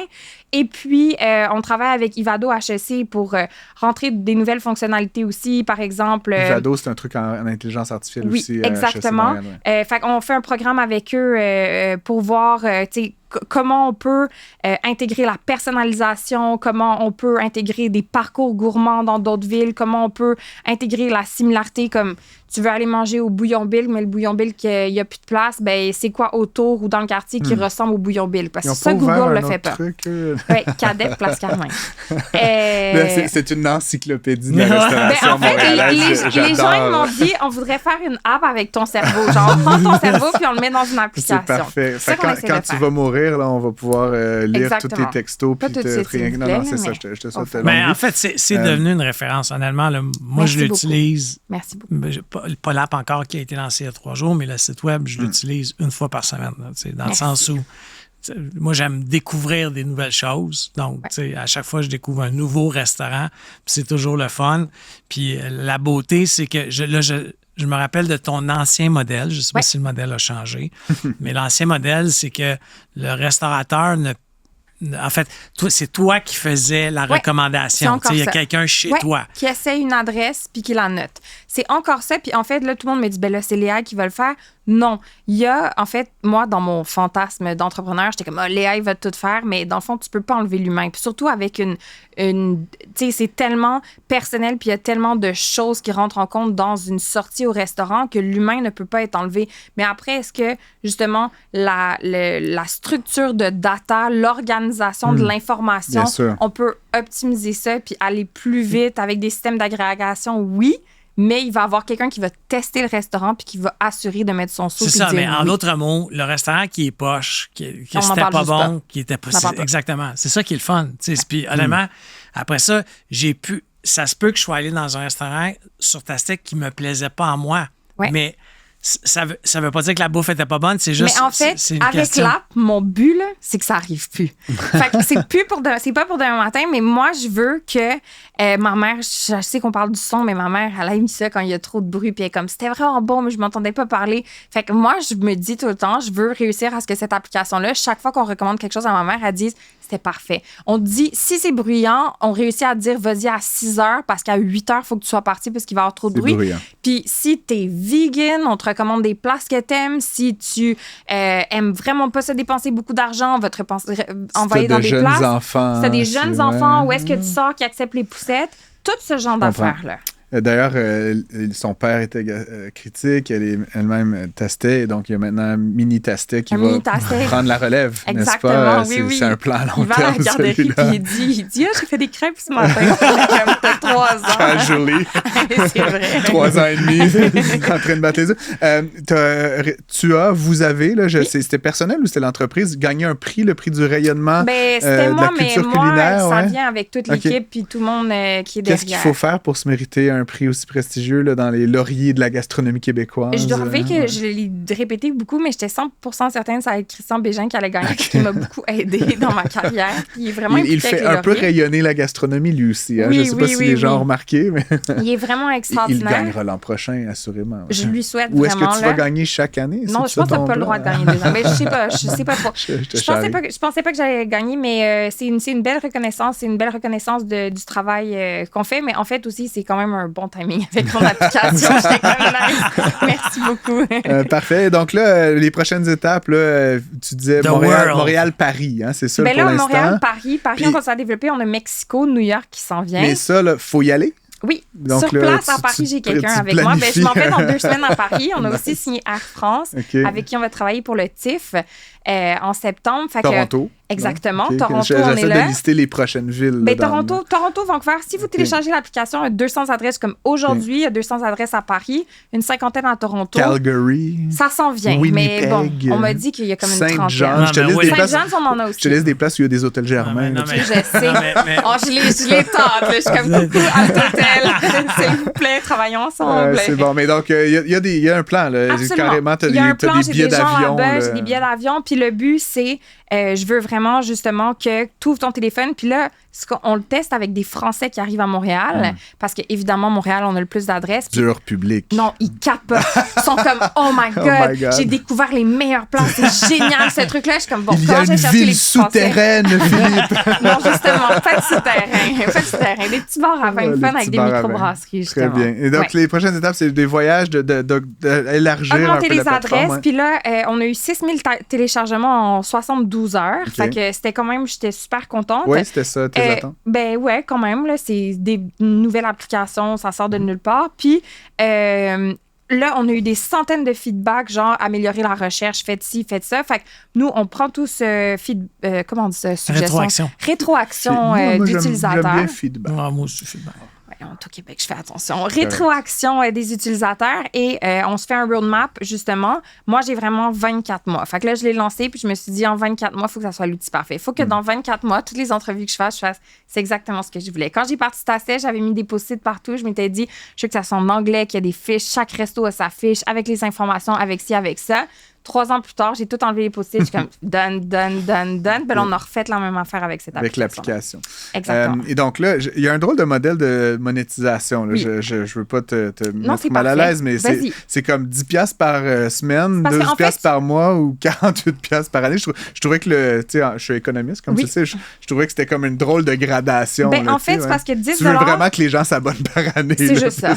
Et puis, on travaille avec Ivado HEC pour rentrer des nouvelles fonctionnalités aussi, par exemple. Ivado, c'est un truc en intelligence artificielle aussi. Oui, exactement. Fait qu'on fait un programme avec eux pour voir, comment on peut intégrer la personnalisation, comment on peut intégrer des parcours gourmands dans d'autres villes, comment on peut intégrer la similarité, comme tu veux aller manger au Bouillon Bill, mais le Bouillon Bill, qu'il n'y a plus de place, ben c'est quoi autour ou dans le quartier qui ressemble au Bouillon Bill? Parce que ça, Google le fait pas. Oui, Cadet, Place Carmin. C'est une encyclopédie de la restauration montréalaise. Les gens ils m'ont dit, on voudrait faire une app avec ton cerveau. Genre, on prend ton cerveau puis on le met dans une application. C'est parfait. Quand tu vas mourir, là, on va pouvoir lire tous tes textos puis te trianguler. Non, c'est ça, je te souhaite. Mais en fait, c'est devenu une référence. Honnêtement, moi, je l'utilise. Merci beaucoup. Pas l'app encore qui a été lancée il y a 3 jours, mais le site web, je l'utilise une fois par semaine. Là, dans le sens où moi, j'aime découvrir des nouvelles choses. Donc, à chaque fois, je découvre un nouveau restaurant. Puis c'est toujours le fun. Puis la beauté, c'est que je me rappelle de ton ancien modèle. Je ne sais pas si le modèle a changé. Mais l'ancien modèle, c'est que le restaurateur en fait, c'est toi qui faisais la recommandation. Il y a quelqu'un chez toi. Qui essaie une adresse puis qui la note. C'est encore ça. Puis en fait, là, tout le monde me dit, ben là, c'est Léa qui va le faire. Non. Il y a, en fait, moi, dans mon fantasme d'entrepreneur, j'étais comme, Léa, il va tout faire. Mais dans le fond, tu peux pas enlever l'humain. Puis surtout avec tu sais, c'est tellement personnel puis il y a tellement de choses qui rentrent en compte dans une sortie au restaurant que l'humain ne peut pas être enlevé. Mais après, est-ce que, justement, la structure de data, l'organisation de l'information, on peut optimiser ça puis aller plus vite avec des systèmes d'agrégation? Oui. Mais il va y avoir quelqu'un qui va tester le restaurant puis qui va assurer de mettre son sou. C'est ça, mais en d'autres mots, le restaurant qui est poche, que c'était pas bon, qui était pas... Exactement. C'est ça qui est le fun. Puis honnêtement, après ça, ça se peut que je sois allé dans un restaurant sur Tastet qui me plaisait pas à moi. Ouais. Mais ça veut pas dire que la bouffe était pas bonne, c'est juste... Mais en fait, avec l'app, mon but, là, c'est que ça arrive plus. Fait que c'est pas pour demain matin, mais moi, je veux que ma mère, je sais qu'on parle du son, mais ma mère, elle aime ça quand il y a trop de bruit, puis elle est comme, c'était vraiment bon, mais je m'entendais pas parler. Fait que moi, je me dis tout le temps, je veux réussir à ce que cette application-là, chaque fois qu'on recommande quelque chose à ma mère, elle dise, c'était parfait. On dit, si c'est bruyant, on réussit à dire, vas-y à 6 heures, parce qu'à 8 heures, il faut que tu sois parti parce qu'il va y avoir trop de bruit. Puis si t'es vegan, on te recommande des places que t'aimes. Si tu aimes vraiment pas se dépenser beaucoup d'argent, on va te envoyer dans des places. Si t'as des jeunes enfants, où est-ce que tu sors qui acceptent les poussettes? Tout ce genre d'affaires-là. D'ailleurs, son père était critique, elle-même testait, donc il y a maintenant Mini Tastet qui va prendre la relève, n'est-ce pas? Oui. C'est un plan à long terme, il va à la garderie, puis il dit j'ai fait des crêpes ce matin. T'as 3 ans. Casually. C'est vrai. 3 ans et demi, en train de battre les œufs. Vous avez, là, c'était personnel ou c'était l'entreprise, gagné un prix, le prix du rayonnement c'était moi, de la culture mais culinaire? Ça vient avec toute l'équipe puis tout le monde qui est derrière. Qu'est-ce qu'il faut faire pour se mériter un prix aussi prestigieux là, dans les lauriers de la gastronomie québécoise. Je dois avouer que je l'ai répété beaucoup, mais j'étais 100% certaine que ça allait être Christian Bégin qui allait gagner, qui m'a beaucoup aidé dans ma carrière. Il est vraiment il fait un peu rayonner la gastronomie, lui aussi. Hein? Oui, je ne sais pas si les gens ont remarqué, mais... Il est vraiment extraordinaire. Il gagnera l'an prochain, assurément. Je lui souhaite vraiment. Ou est-ce que tu vas gagner chaque année? Non, je pense que tu n'as pas le droit de gagner déjà. Mais je sais pas trop. Je pensais pas que j'allais gagner, mais c'est une belle reconnaissance. C'est une belle reconnaissance du travail qu'on fait, mais en fait aussi, c'est quand même un bon timing avec mon application. J'étais quand même nice. Merci beaucoup. Parfait. Donc là, les prochaines étapes, là, tu disais Montréal-Paris, hein, c'est ça pour l'instant? Montréal-Paris, on continue à développer. On a Mexico, New York qui s'en vient. Mais ça, il faut y aller? Oui, donc sur place à Paris, j'ai quelqu'un avec moi. Je m'en vais dans 2 semaines à Paris. On a aussi signé Air France, avec qui on va travailler pour le TIFF en septembre. Toronto. Exactement. Okay. Toronto, on est là. J'essaie de lister les prochaines villes. Toronto, Vancouver. Si vous téléchargez l'application, il y a 200 adresses comme aujourd'hui. Il y a 200 adresses à Paris, une 50aine à Toronto. Calgary. Ça s'en vient. Winnipeg, mais bon, on m'a dit qu'il y a comme une trentaine. Saint-Jean, on en a aussi. Je te laisse des places où il y a des hôtels Germain. Je sais. Je les tente. Je suis comme coucou à l'hôtel. S'il vous plaît, travaillons ensemble. C'est bon. Mais donc, il y a un plan. Là. Carrément, tu as des billets d'avion. J'ai des billets d'avion. Puis le but, c'est je veux vraiment justement que tu ouvres ton téléphone. Puis là, on le teste avec des Français qui arrivent à Montréal. Parce qu'évidemment, Montréal, on a le plus d'adresses. Dur public. Non, ils capotent. Ils sont comme, oh my God, j'ai découvert les meilleures places. C'est génial, ce truc-là. Je suis comme, bon, il y a une ville souterraine, Philippe. Non, justement, pas de souterrain. Des petits bars à vin fun avec des microbrasseries, justement. Très bien. Et donc, les prochaines étapes, c'est des voyages d'élargir un peu les la plateforme. Adresses. Puis là, on a eu 6000 téléchargements en 72 heures. Fait que c'était quand même, j'étais super contente. Oui, c'était ça, tes attentes. Ben ouais, quand même. Là, c'est des nouvelles applications, ça sort de nulle part. Puis là, on a eu des centaines de feedbacks, genre améliorer la recherche, faites ci, faites ça. Fait que nous, on prend tout ce comment on dit ça? Rétroaction d'utilisateurs. J'aime bien feedback. Moi aussi, feedback. Au Québec, je fais attention. Rétroaction des utilisateurs et on se fait un roadmap, justement. Moi, j'ai vraiment 24 mois. Fait que là, je l'ai lancé puis je me suis dit, en 24 mois, il faut que ça soit l'outil parfait. Il faut que dans 24 mois, toutes les entrevues que je fasse, c'est exactement ce que je voulais. Quand j'ai parti de Tasset, j'avais mis des post-it partout. Je m'étais dit, je veux que ça soit en anglais, qu'il y a des fiches. Chaque resto a sa fiche avec les informations, avec ci, avec ça. 3 ans plus tard, j'ai tout enlevé les post-it. Je suis comme done. Ben là, on a refait la même affaire avec cette application. Avec l'application. Exactement. Et donc là, il y a un drôle de modèle de monétisation. Là. Oui. Je veux pas te mettre mal à l'aise, mais c'est comme 10$ par semaine, 12$ par mois ou 48$ par année. Je trouvais que je suis économiste, comme tu sais, je trouvais que c'était comme une drôle de gradation. Ben, en fait, c'est parce que 10$... Tu veux vraiment que les gens s'abonnent par année. C'est juste ça.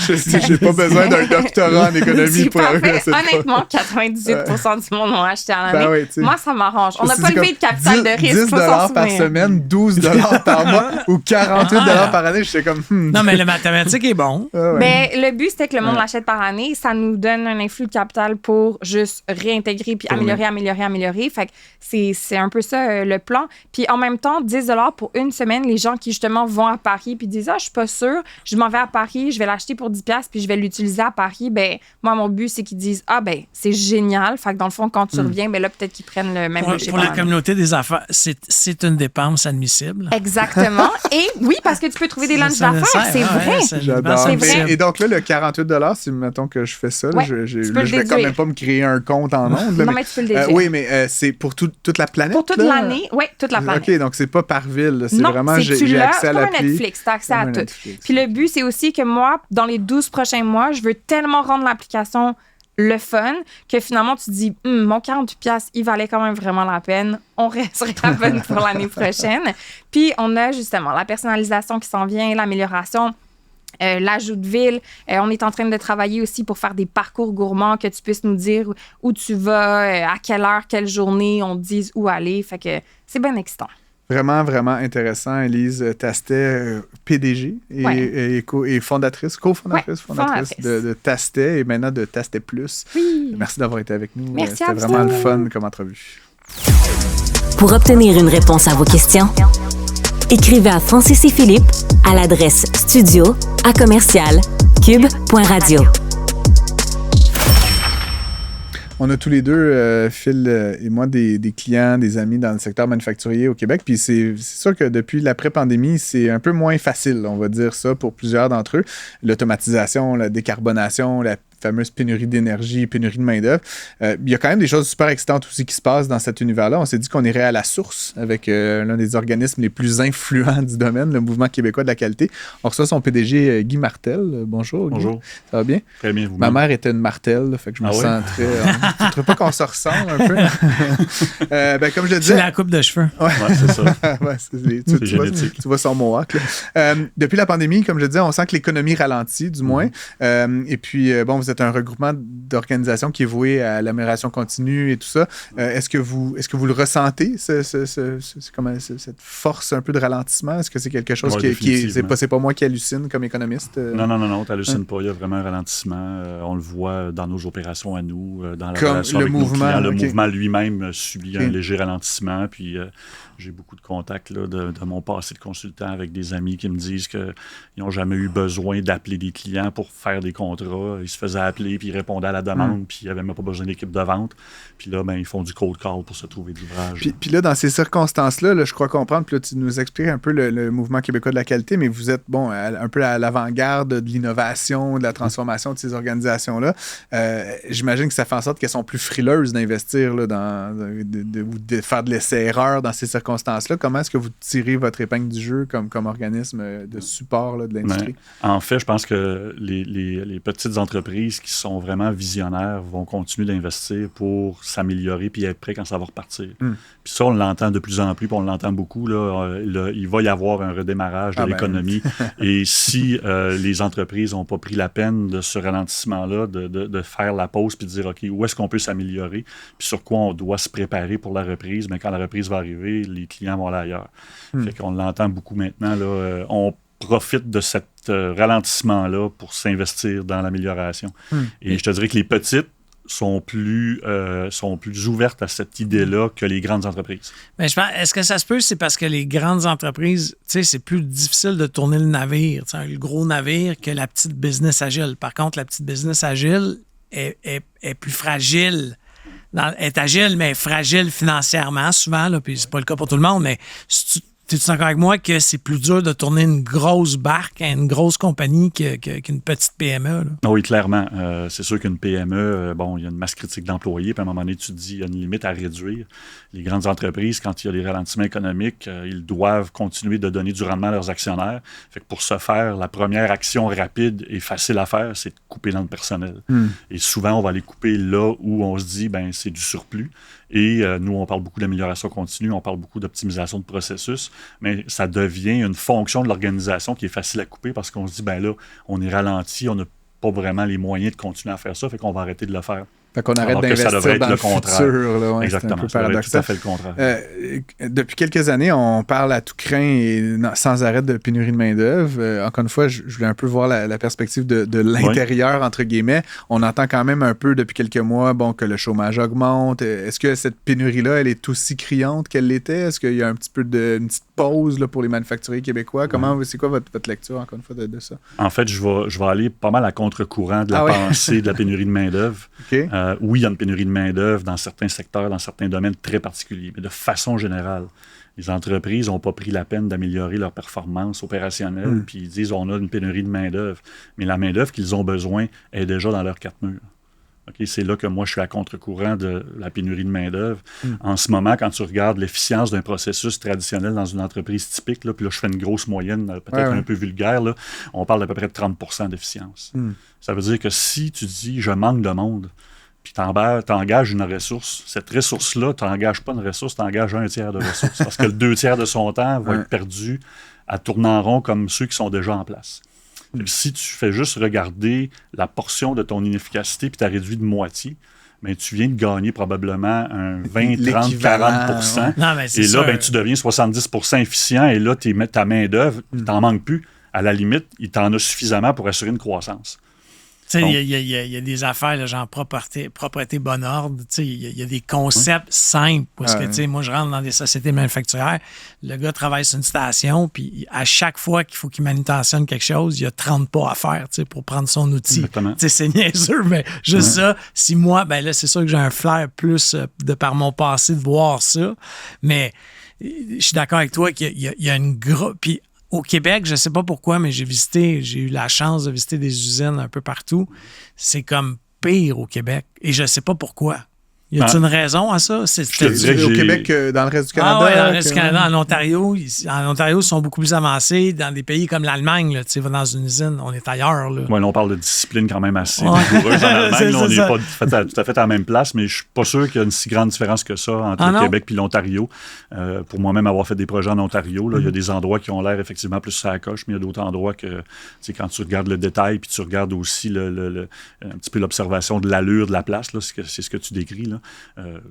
J'ai pas besoin d'un doctorat en économie pour arriver à cette honnêtement, 98% du monde l'ont acheté à l'année. Ben oui, moi, ça m'arrange. On n'a pas levé de capital de risque. 10$ par semaine, 12$ par mois ou 48$ par année. J'étais comme... Non, mais le mathématique est bon. Mais le but, c'était que le monde l'achète par année. Ça nous donne un influx de capital pour juste réintégrer puis améliorer. Fait que c'est un peu ça, le plan. Puis en même temps, 10$ pour une semaine, les gens qui, justement, vont à Paris puis disent « Ah, je suis pas sûre. Je m'en vais à Paris, je vais l'acheter pour 10$ puis je vais l'utiliser à Paris. » Ben moi, mon but, c'est qu'ils disent « Ah, ben c'est génial. » Fait que dans le fond, quand tu reviens, ben là, peut-être qu'ils prennent le même Pour la communauté des affaires, c'est une dépense admissible. Exactement. Et oui, parce que tu peux trouver des lunchs d'affaires. C'est vrai. J'adore. C'est vrai. Et donc là, le 48$, si mettons que je fais ça, là, je vais quand même pas me créer un compte en ondes. Non, mais tu peux le déduire. Oui, mais c'est pour toute la planète? Pour toute l'année. Oui, toute la planète. OK, donc c'est pas par ville. C'est vraiment, j'ai accès à l'appli. C'est comme un Netflix. Tu as accès à tout. Puis le but, c'est aussi que moi, dans les 12 prochains mois, je veux tellement rendre l'application le fun que finalement, tu te dis, mon 48$, il valait quand même vraiment la peine. On restera bonne pour l'année prochaine. Puis, on a justement la personnalisation qui s'en vient, l'amélioration. L'ajout de ville. On est en train de travailler aussi pour faire des parcours gourmands, que tu puisses nous dire où tu vas, à quelle heure, quelle journée, on te dise où aller. Fait que c'est bien excitant. Vraiment, vraiment intéressant. Élise Tastet, PDG et cofondatrice de Tastet et maintenant de Tastet Plus. Oui. Merci d'avoir été avec nous. Merci C'était vraiment le fun comme entrevue. Pour obtenir une réponse à vos questions, écrivez à Francis et Philippe à l'adresse studio@cube.radio. On a tous les deux, Phil et moi, des clients, des amis dans le secteur manufacturier au Québec. Puis c'est sûr que depuis l'après-pandémie, c'est un peu moins facile, on va dire ça, pour plusieurs d'entre eux. L'automatisation, la décarbonation, la fameuse pénurie d'énergie, pénurie de main-d'œuvre. Il y a quand même des choses super excitantes aussi qui se passent dans cet univers-là. On s'est dit qu'on irait à la source avec l'un des organismes les plus influents du domaine, le Mouvement québécois de la qualité. On reçoit son PDG, Guy Martel. Bonjour, Guy. Bonjour. Ça va bien? Très bien, vous-même. Ma mère était une Martel, fait que je me sens très... Tu ne trouves pas qu'on se ressemble un peu? Comme je le disais... C'est la coupe de cheveux. Ouais, c'est ça. C'est génétique. Tu vois son mohawk. Depuis la pandémie, comme je le disais, on sent que l'économie ralentit, du moins. Et puis, vous êtes un regroupement d'organisations qui est voué à l'amélioration continue et tout ça. Est-ce que vous le ressentez, cette force un peu de ralentissement? Est-ce que c'est quelque chose c'est pas moi qui hallucine comme économiste? Non, tu n'hallucines pas. Il y a vraiment un ralentissement. On le voit dans nos opérations à nous, dans la relation avec nos clients. Le mouvement lui-même subit un léger ralentissement. Puis j'ai beaucoup de contacts là, de mon passé de consultant avec des amis qui me disent qu'ils n'ont jamais eu besoin d'appeler des clients pour faire des contrats. Ils se faisaient appeler, puis ils répondaient à la demande, puis ils n'avaient même pas besoin d'équipe de vente. Puis là, ils font du cold call pour se trouver de l'ouvrage. Puis là, dans ces circonstances-là, je crois comprendre, puis là, tu nous expliques un peu le Mouvement québécois de la qualité, mais vous êtes, un peu à l'avant-garde de l'innovation, de la transformation de ces organisations-là. J'imagine que ça fait en sorte qu'elles sont plus frileuses d'investir là, de faire de l'essai-erreur dans ces circonstances-là. Comment est-ce que vous tirez votre épingle du jeu comme organisme de support là, de l'industrie? En fait, je pense que les petites entreprises qui sont vraiment visionnaires vont continuer d'investir pour s'améliorer puis être prêts quand ça va repartir. Puis ça, on l'entend de plus en plus, puis on l'entend beaucoup. Là, il va y avoir un redémarrage de l'économie. Et si les entreprises n'ont pas pris la peine de ce ralentissement-là, de faire la pause puis de dire, OK, où est-ce qu'on peut s'améliorer, puis sur quoi on doit se préparer pour la reprise, mais quand la reprise va arriver, les clients vont aller ailleurs. Fait qu'on l'entend beaucoup maintenant. Là, on profite de cet ralentissement-là pour s'investir dans l'amélioration. Et je te dirais que les petites sont plus ouvertes à cette idée-là que les grandes entreprises. Mais je pense, est-ce que ça se peut, c'est parce que les grandes entreprises, c'est plus difficile de tourner le navire, le gros navire, que la petite business agile. Par contre, la petite business agile est plus fragile. Est agile, mais fragile financièrement, souvent, là, puis c'est pas le cas pour tout le monde, mais es-tu d'accord avec moi que c'est plus dur de tourner une grosse barque à une grosse compagnie qu'une petite PME? Là? Oui, clairement. C'est sûr qu'une PME, il y a une masse critique d'employés, puis à un moment donné, tu te dis, il y a une limite à réduire. Les grandes entreprises, quand il y a des ralentissements économiques, ils doivent continuer de donner du rendement à leurs actionnaires. Fait que pour ce faire, la première action rapide et facile à faire, c'est de couper dans le personnel. Et souvent, on va les couper là où on se dit, c'est du surplus. Et nous, on parle beaucoup d'amélioration continue, on parle beaucoup d'optimisation de processus, mais ça devient une fonction de l'organisation qui est facile à couper parce qu'on se dit, là, on est ralenti, on n'a pas vraiment les moyens de continuer à faire ça, fait qu'on va arrêter de le faire. Fait qu'on arrête d'investir dans le futur. Là, exactement, c'est un peu paradoxal. tout à fait le contraire. Depuis quelques années, on parle à tout crin et sans arrêt de pénurie de main-d'œuvre. Encore une fois, je voulais un peu voir la perspective de l'intérieur, entre guillemets. On entend quand même un peu depuis quelques mois que le chômage augmente. Est-ce que cette pénurie-là, elle est aussi criante qu'elle l'était? Est-ce qu'il y a un petit peu une petite pause là, pour les manufacturiers québécois? C'est quoi votre lecture, encore une fois, de ça? En fait, je vais aller pas mal à contre-courant de la pensée de la pénurie de main-d'œuvre. Okay. Oui, il y a une pénurie de main-d'œuvre dans certains secteurs, dans certains domaines très particuliers, mais de façon générale, les entreprises n'ont pas pris la peine d'améliorer leur performance opérationnelle, puis ils disent on a une pénurie de main-d'œuvre. Mais la main-d'œuvre qu'ils ont besoin est déjà dans leurs quatre murs. Okay, c'est là que moi, je suis à contre-courant de la pénurie de main-d'œuvre. En ce moment, quand tu regardes l'efficience d'un processus traditionnel dans une entreprise typique, là, puis là, je fais une grosse moyenne, peut-être un peu vulgaire, là, on parle d'à peu près de 30% d'efficience. Ça veut dire que si tu dis « je manque de monde », puis t'engages une ressource, cette ressource-là, tu n'engages pas une ressource, tu engages un tiers de ressource. Parce que le 2 tiers de son temps va être perdu à tourner en rond comme ceux qui sont déjà en place. Si tu fais juste regarder la portion de ton inefficacité puis tu as réduit de moitié, tu viens de gagner probablement un 20, 30, 40%. Non, et là, tu deviens 70% efficient et là, ta main-d'œuvre, tu n'en manques plus. À la limite, il t'en a suffisamment pour assurer une croissance. Tu sais, il y a des affaires, là, genre propreté, bon ordre. Tu sais, il y a des concepts simples. Parce que, tu sais, moi, je rentre dans des sociétés manufacturières. Le gars travaille sur une station, puis à chaque fois qu'il faut qu'il manutentionne quelque chose, il y a 30 pas à faire, tu sais, pour prendre son outil. Tu sais, c'est niaiseux, mais juste ça. Si moi, ben là, c'est sûr que j'ai un flair plus de par mon passé de voir ça. Mais je suis d'accord avec toi qu'il y a une grosse... Puis au Québec, je ne sais pas pourquoi, mais j'ai eu la chance de visiter des usines un peu partout. C'est comme pire au Québec. Et je ne sais pas pourquoi. Y a-t-il une raison à ça? Au Québec, dans le reste du Canada? Ah oui, dans le reste du Canada. En Ontario, ils sont beaucoup plus avancés. Dans des pays comme l'Allemagne, tu vas dans une usine, on est ailleurs. Oui, on parle de discipline quand même assez rigoureuse. En Allemagne, on n'est pas tout à fait à la même place, mais je ne suis pas sûr qu'il y a une si grande différence que ça entre le Québec et l'Ontario. Pour moi-même, avoir fait des projets en Ontario, il y a des endroits qui ont l'air effectivement plus sur la coche, mais il y a d'autres endroits que, quand tu regardes le détail, puis tu regardes aussi un petit peu l'observation de l'allure de la place, c'est ce que tu décris, là.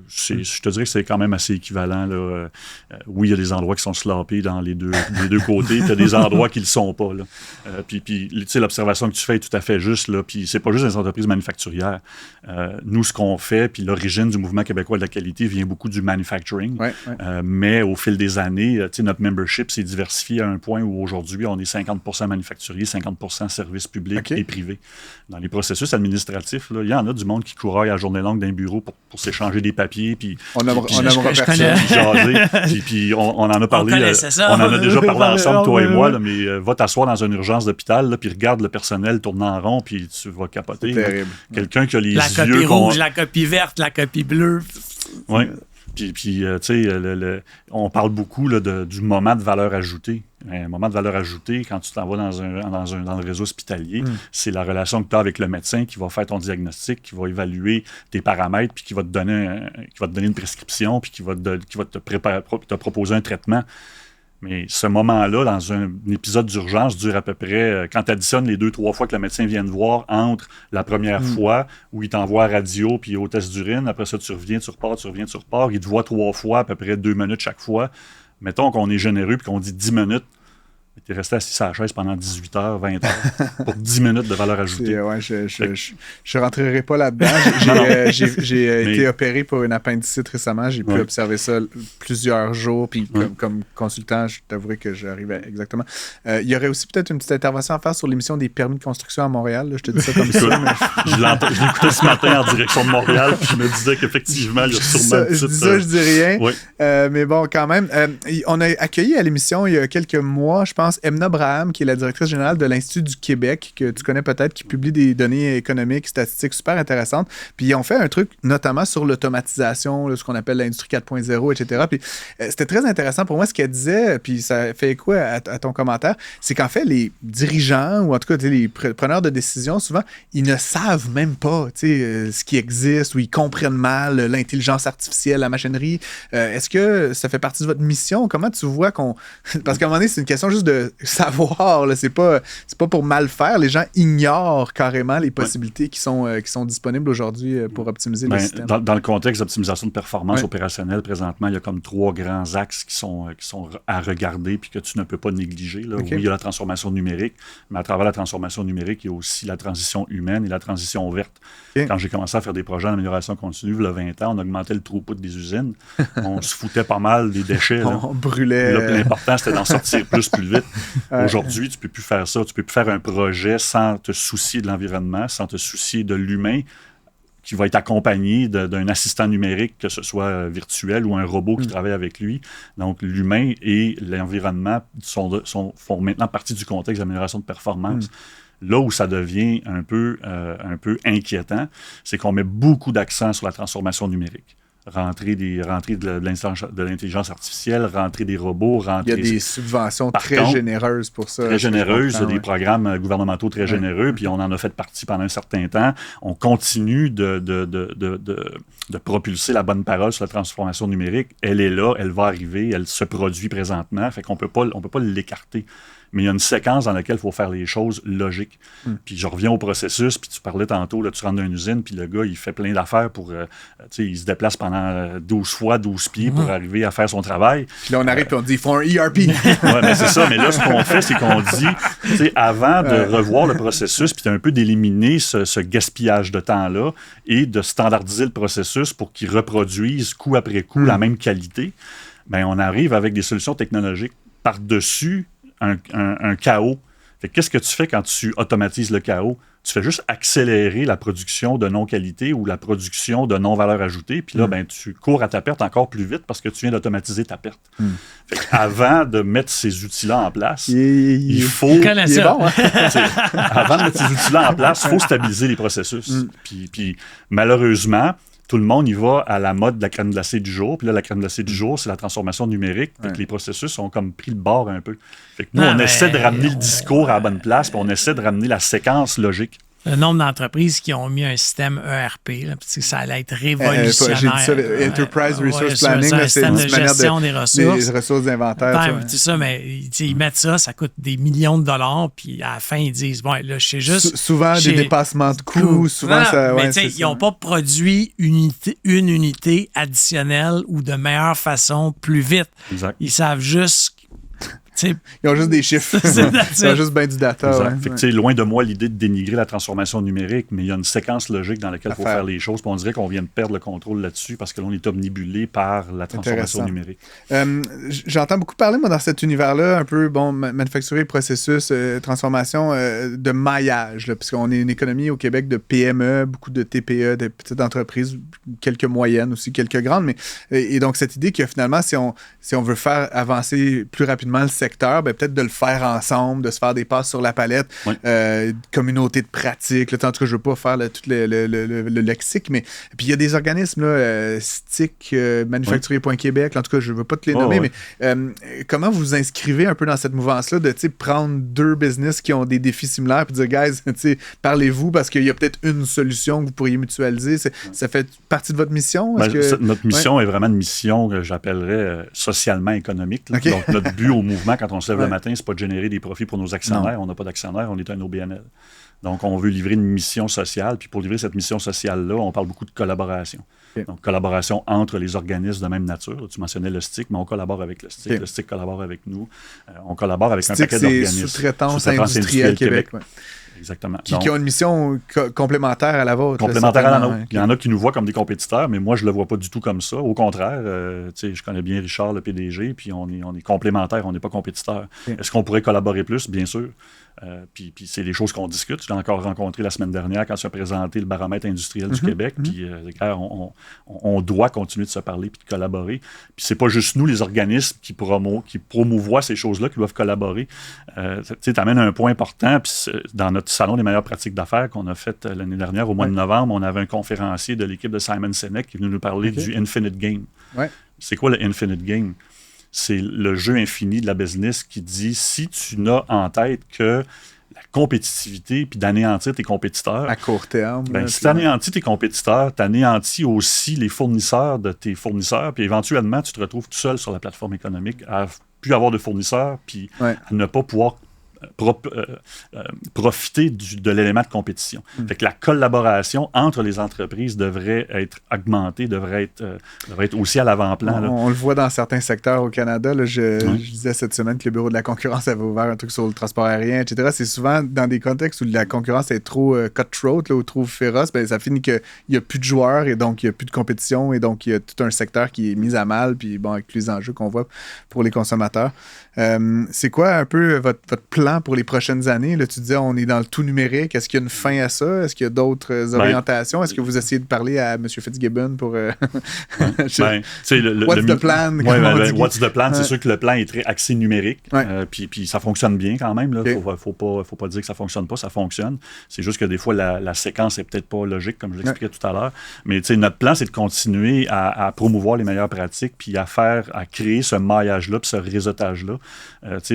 Je te dirais que c'est quand même assez équivalent. Là. Oui, il y a des endroits qui sont sloppés dans les deux côtés, puis il y a des endroits qui ne le sont pas. Là. Puis tu sais, l'observation que tu fais est tout à fait juste. Là. Puis c'est pas juste des entreprises manufacturières. Nous, ce qu'on fait, puis l'origine du mouvement québécois de la qualité vient beaucoup du manufacturing. Mais au fil des années, tu sais, notre membership s'est diversifié à un point où aujourd'hui, on est 50% manufacturier, 50% services publics et privés. Dans les processus administratifs, il y en a du monde qui couraille à journée longue d'un bureau pour s'échanger des papiers, puis on en a parlé, on en a déjà parlé ensemble, toi et moi, là, mais va t'asseoir dans une urgence d'hôpital, là, puis regarde le personnel tourner en rond, puis tu vas capoter. Quelqu'un qui a les yeux... La copie rouge, la copie verte, la copie bleue. Oui. Puis tu sais, on parle beaucoup là, du moment de valeur ajoutée. Un moment de valeur ajoutée, quand tu t'en vas dans le réseau hospitalier, c'est la relation que tu as avec le médecin qui va faire ton diagnostic, qui va évaluer tes paramètres, puis qui va te donner une prescription, puis qui va te proposer un traitement. Mais ce moment-là, dans un épisode d'urgence, dure à peu près, quand tu additionnes les 2-3 fois que le médecin vient te voir, entre la première fois où il t'envoie à radio puis au test d'urine, après ça, tu reviens, tu repars, il te voit 3 fois, à peu près 2 minutes chaque fois. Mettons qu'on est généreux puis qu'on dit 10 minutes. Tu es resté assis sur la chaise pendant 18 heures, 20 heures, pour 10 minutes de valeur ajoutée. Je rentrerai pas là-dedans. J'ai été opéré pour une appendicite récemment. J'ai pu observer ça plusieurs jours. Puis comme consultant, je t'avouerai que j'arrivais exactement. Il y aurait aussi peut-être une petite intervention à faire sur l'émission des permis de construction à Montréal. Là, je te dis ça comme ça. Je l'écoutais ce matin en direction de Montréal. Puis je me disais qu'effectivement, il y a sûrement une petite... je dis rien. Oui. Mais bon, quand même, on a accueilli à l'émission il y a quelques mois, je pense, Emna Braham, qui est la directrice générale de l'Institut du Québec, que tu connais peut-être, qui publie des données économiques, statistiques super intéressantes. Puis ils ont fait un truc notamment sur l'automatisation, là, ce qu'on appelle l'industrie 4.0, etc. Puis c'était très intéressant pour moi ce qu'elle disait, puis ça fait écho à ton commentaire, c'est qu'en fait, les dirigeants, ou en tout cas les preneurs de décision, souvent, ils ne savent même pas ce qui existe, ou ils comprennent mal l'intelligence artificielle, la machinerie. Est-ce que ça fait partie de votre mission? Comment tu vois qu'on... Parce qu'à un moment donné, c'est une question juste de savoir, là. C'est pas pour mal faire. Les gens ignorent carrément les possibilités qui sont disponibles aujourd'hui pour optimiser le système. Dans le contexte d'optimisation de performance opérationnelle, présentement, il y a comme 3 grands axes qui sont à regarder puis que tu ne peux pas négliger. Là. Oui, il y a la transformation numérique, mais à travers la transformation numérique, il y a aussi la transition humaine et la transition verte. Quand j'ai commencé à faire des projets d'amélioration continue, il y a 20 ans, on augmentait le throughput des usines. On se foutait pas mal des déchets. On brûlait. Là, l'important, c'était d'en sortir plus vite. Aujourd'hui, tu ne peux plus faire ça. Tu ne peux plus faire un projet sans te soucier de l'environnement, sans te soucier de l'humain qui va être accompagné d'un assistant numérique, que ce soit virtuel ou un robot qui travaille avec lui. Donc, l'humain et l'environnement font maintenant partie du contexte d'amélioration de performance. Là où ça devient un peu inquiétant, c'est qu'on met beaucoup d'accent sur la transformation numérique. Rentrer de l'intelligence artificielle, rentrer des robots, Il y a des subventions très généreuses pour ça. Très généreuses, des programmes gouvernementaux très généreux, puis on en a fait partie pendant un certain temps. On continue de propulser la bonne parole sur la transformation numérique. Elle est là, elle va arriver, elle se produit présentement, fait qu'on peut pas l'écarter. mais il y a une séquence dans laquelle il faut faire les choses logiques. Puis je reviens au processus, puis tu parlais tantôt, là, tu rentres dans une usine, puis le gars, il fait plein d'affaires pour... il se déplace pendant 12 fois, 12 pieds pour arriver à faire son travail. Puis là, on arrive et on dit, ils font un ERP. Oui, mais c'est ça. Mais là, ce qu'on fait, c'est qu'on dit, avant de revoir le processus, puis un peu d'éliminer ce gaspillage de temps-là et de standardiser le processus pour qu'il reproduise coup après coup la même qualité, bien, on arrive avec des solutions technologiques par-dessus un chaos. Fait que qu'est-ce que tu fais quand tu automatises le chaos? Tu fais juste accélérer la production de non-qualité ou la production de non-valeur ajoutée. Puis là, ben, tu cours à ta perte encore plus vite parce que tu viens d'automatiser ta perte. Fait avant de mettre ces outils-là en place, il faut... Bon, hein? Avant de mettre ces outils-là en place, il faut stabiliser les processus. Puis malheureusement, tout le monde y va à la mode de la crème glacée du jour. Puis là, la crème glacée du jour, c'est la transformation numérique. Fait que les processus ont comme pris le bord un peu. Fait que nous, on essaie de ramener le discours à la bonne place, puis on essaie de ramener la séquence logique. Le nombre d'entreprises qui ont mis un système ERP, là, ça allait être révolutionnaire. J'ai dit ça, Enterprise Resource Planning, c'est une un système de gestion des ressources d'inventaire. C'est ça, mais ils mettent ça coûte des millions de dollars, puis à la fin, ils disent, bon, là, je sais juste... Souvent, des dépassements de coûts, souvent ça... Mais ils n'ont pas produit une unité additionnelle ou de meilleure façon plus vite. Exact. Ils savent juste... Ils ont juste des chiffres. Ils ont juste bien du data. Fait que, loin de moi l'idée de dénigrer la transformation numérique, mais il y a une séquence logique dans laquelle il faut faire les choses. Puis on dirait qu'on vient de perdre le contrôle là-dessus parce que l'on est omnibulé par la transformation numérique. J'entends beaucoup parler, moi, dans cet univers-là, un peu, manufacturier, processus, transformation, de maillage. Puisqu'on est une économie au Québec de PME, beaucoup de TPE, de petites entreprises, quelques moyennes aussi, quelques grandes. Et donc, cette idée que finalement, si on veut faire avancer plus rapidement le secteur, peut-être de le faire ensemble, de se faire des passes sur la palette, communauté de pratique. Là, en tout cas, je ne veux pas faire tout le lexique, mais puis il y a des organismes, STIC, Manufacturier.Québec, en tout cas, je ne veux pas te les nommer, mais comment vous vous inscrivez un peu dans cette mouvance-là de prendre deux business qui ont des défis similaires et dire, guys, parlez-vous parce qu'il y a peut-être une solution que vous pourriez mutualiser. Ça fait partie de votre mission? Notre mission est vraiment une mission que j'appellerais socialement économique. Okay. Donc, notre but au mouvement, quand on se lève le matin, c'est pas de générer des profits pour nos actionnaires. On n'a pas d'actionnaires, on est un OBNL. Donc, on veut livrer une mission sociale. Puis pour livrer cette mission sociale-là, on parle beaucoup de collaboration. Okay. Donc, collaboration entre les organismes de même nature. Tu mentionnais le STIC, mais on collabore avec le STIC. Okay. Le STIC collabore avec nous. On collabore avec un paquet d'organismes. C'est sous-traitance industrielle Québec. Exactement. Qui ont une mission complémentaire à la vôtre. Complémentaire à la nôtre. Il y en a qui nous voient comme des compétiteurs, mais moi, je ne le vois pas du tout comme ça. Au contraire, je connais bien Richard, le PDG, puis on est complémentaires, on n'est pas compétiteurs. Okay. Est-ce qu'on pourrait collaborer plus? Bien sûr. Puis c'est des choses qu'on discute. Je l'ai encore rencontré la semaine dernière quand tu as présenté le baromètre industriel du Québec. Puis on doit continuer de se parler puis de collaborer. Puis c'est pas juste nous, les organismes, qui promouvoient ces choses-là, qui doivent collaborer. Tu amènes un point important. Puis dans notre salon des meilleures pratiques d'affaires qu'on a fait l'année dernière, au mois de novembre, on avait un conférencier de l'équipe de Simon Sinek qui est venu nous parler du Infinite Game. Ouais. C'est quoi le Infinite Game? C'est le jeu infini de la business qui dit, si tu n'as en tête que la compétitivité puis d'anéantir tes compétiteurs... À court terme. Si tu anéantis tes compétiteurs, tu anéantis aussi les fournisseurs de tes fournisseurs, puis éventuellement, tu te retrouves tout seul sur la plateforme économique à plus avoir de fournisseurs, puis à ne pas pouvoir profiter de l'élément de compétition. Fait que la collaboration entre les entreprises devrait être augmentée, devrait être aussi à l'avant-plan. On le voit dans certains secteurs au Canada. Là, je disais cette semaine que le Bureau de la concurrence avait ouvert un truc sur le transport aérien, etc. C'est souvent dans des contextes où la concurrence est trop cutthroat ou trop féroce, ça finit qu'il n'y a plus de joueurs et donc il n'y a plus de compétition et donc il y a tout un secteur qui est mis à mal, puis avec les enjeux qu'on voit pour les consommateurs. C'est quoi un peu votre plan pour les prochaines années? Là, tu disais, on est dans le tout numérique. Est-ce qu'il y a une fin à ça? Est-ce qu'il y a d'autres orientations? Est-ce que vous essayez de parler à M. Fitzgibbon pour... what's the plan? What's the plan? C'est sûr que le plan est très axé numérique. Puis ça fonctionne bien quand même. Il ne faut pas dire que ça ne fonctionne pas. Ça fonctionne. C'est juste que des fois, la séquence n'est peut-être pas logique, comme je l'expliquais tout à l'heure. Mais notre plan, c'est de continuer à promouvoir les meilleures pratiques puis à créer ce maillage-là puis ce réseautage-là.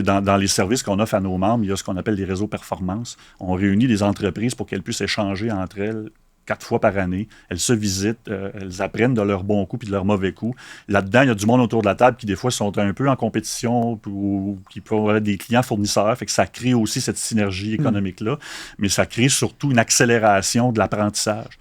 Dans les services qu'on offre à nos membres, il y a ce qu'on appelle des réseaux performance. On réunit des entreprises pour qu'elles puissent échanger entre elles 4 fois par année. Elles se visitent, elles apprennent de leurs bons coups puis de leurs mauvais coups. Là-dedans, il y a du monde autour de la table qui, des fois, sont un peu en compétition ou qui peuvent avoir des clients fournisseurs. Fait que ça crée aussi cette synergie économique-là. Mais ça crée surtout une accélération de l'apprentissage.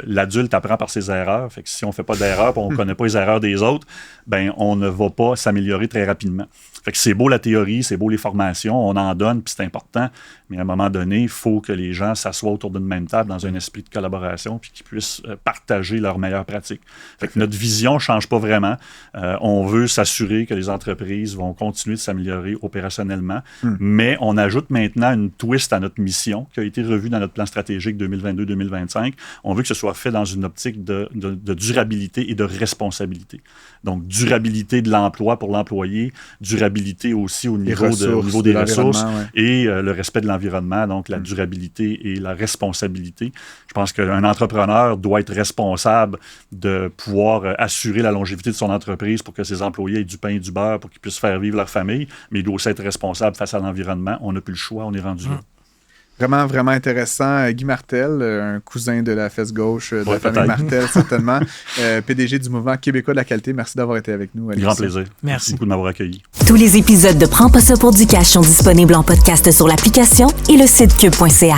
L'adulte apprend par ses erreurs. Fait que si on ne fait pas d'erreurs et on ne connaît pas les erreurs des autres, ben on ne va pas s'améliorer très rapidement. Fait que c'est beau la théorie, c'est beau les formations, on en donne, puis c'est important, mais à un moment donné, il faut que les gens s'assoient autour d'une même table dans un esprit de collaboration puis qu'ils puissent partager leurs meilleures pratiques. Fait que notre vision ne change pas vraiment. On veut s'assurer que les entreprises vont continuer de s'améliorer opérationnellement, mais on ajoute maintenant une twist à notre mission qui a été revue dans notre plan stratégique 2022-2025. On veut que ce soit fait dans une optique de durabilité et de responsabilité. Donc, durabilité de l'emploi pour l'employé, durabilité aussi au niveau des ressources et le respect de l'environnement, donc la durabilité et la responsabilité. Je pense qu'un entrepreneur doit être responsable de pouvoir assurer la longévité de son entreprise pour que ses employés aient du pain et du beurre pour qu'ils puissent faire vivre leur famille, mais il doit aussi être responsable face à l'environnement. On n'a plus le choix, on est rendu là. Vraiment, vraiment intéressant. Guy Martel, un cousin de la fesse gauche de la famille Martel, certainement. PDG du mouvement québécois de la qualité. Merci d'avoir été avec nous. Grand plaisir. Merci beaucoup de m'avoir accueilli. Tous les épisodes de Prends pas ça pour du cash sont disponibles en podcast sur l'application et le site cube.ca.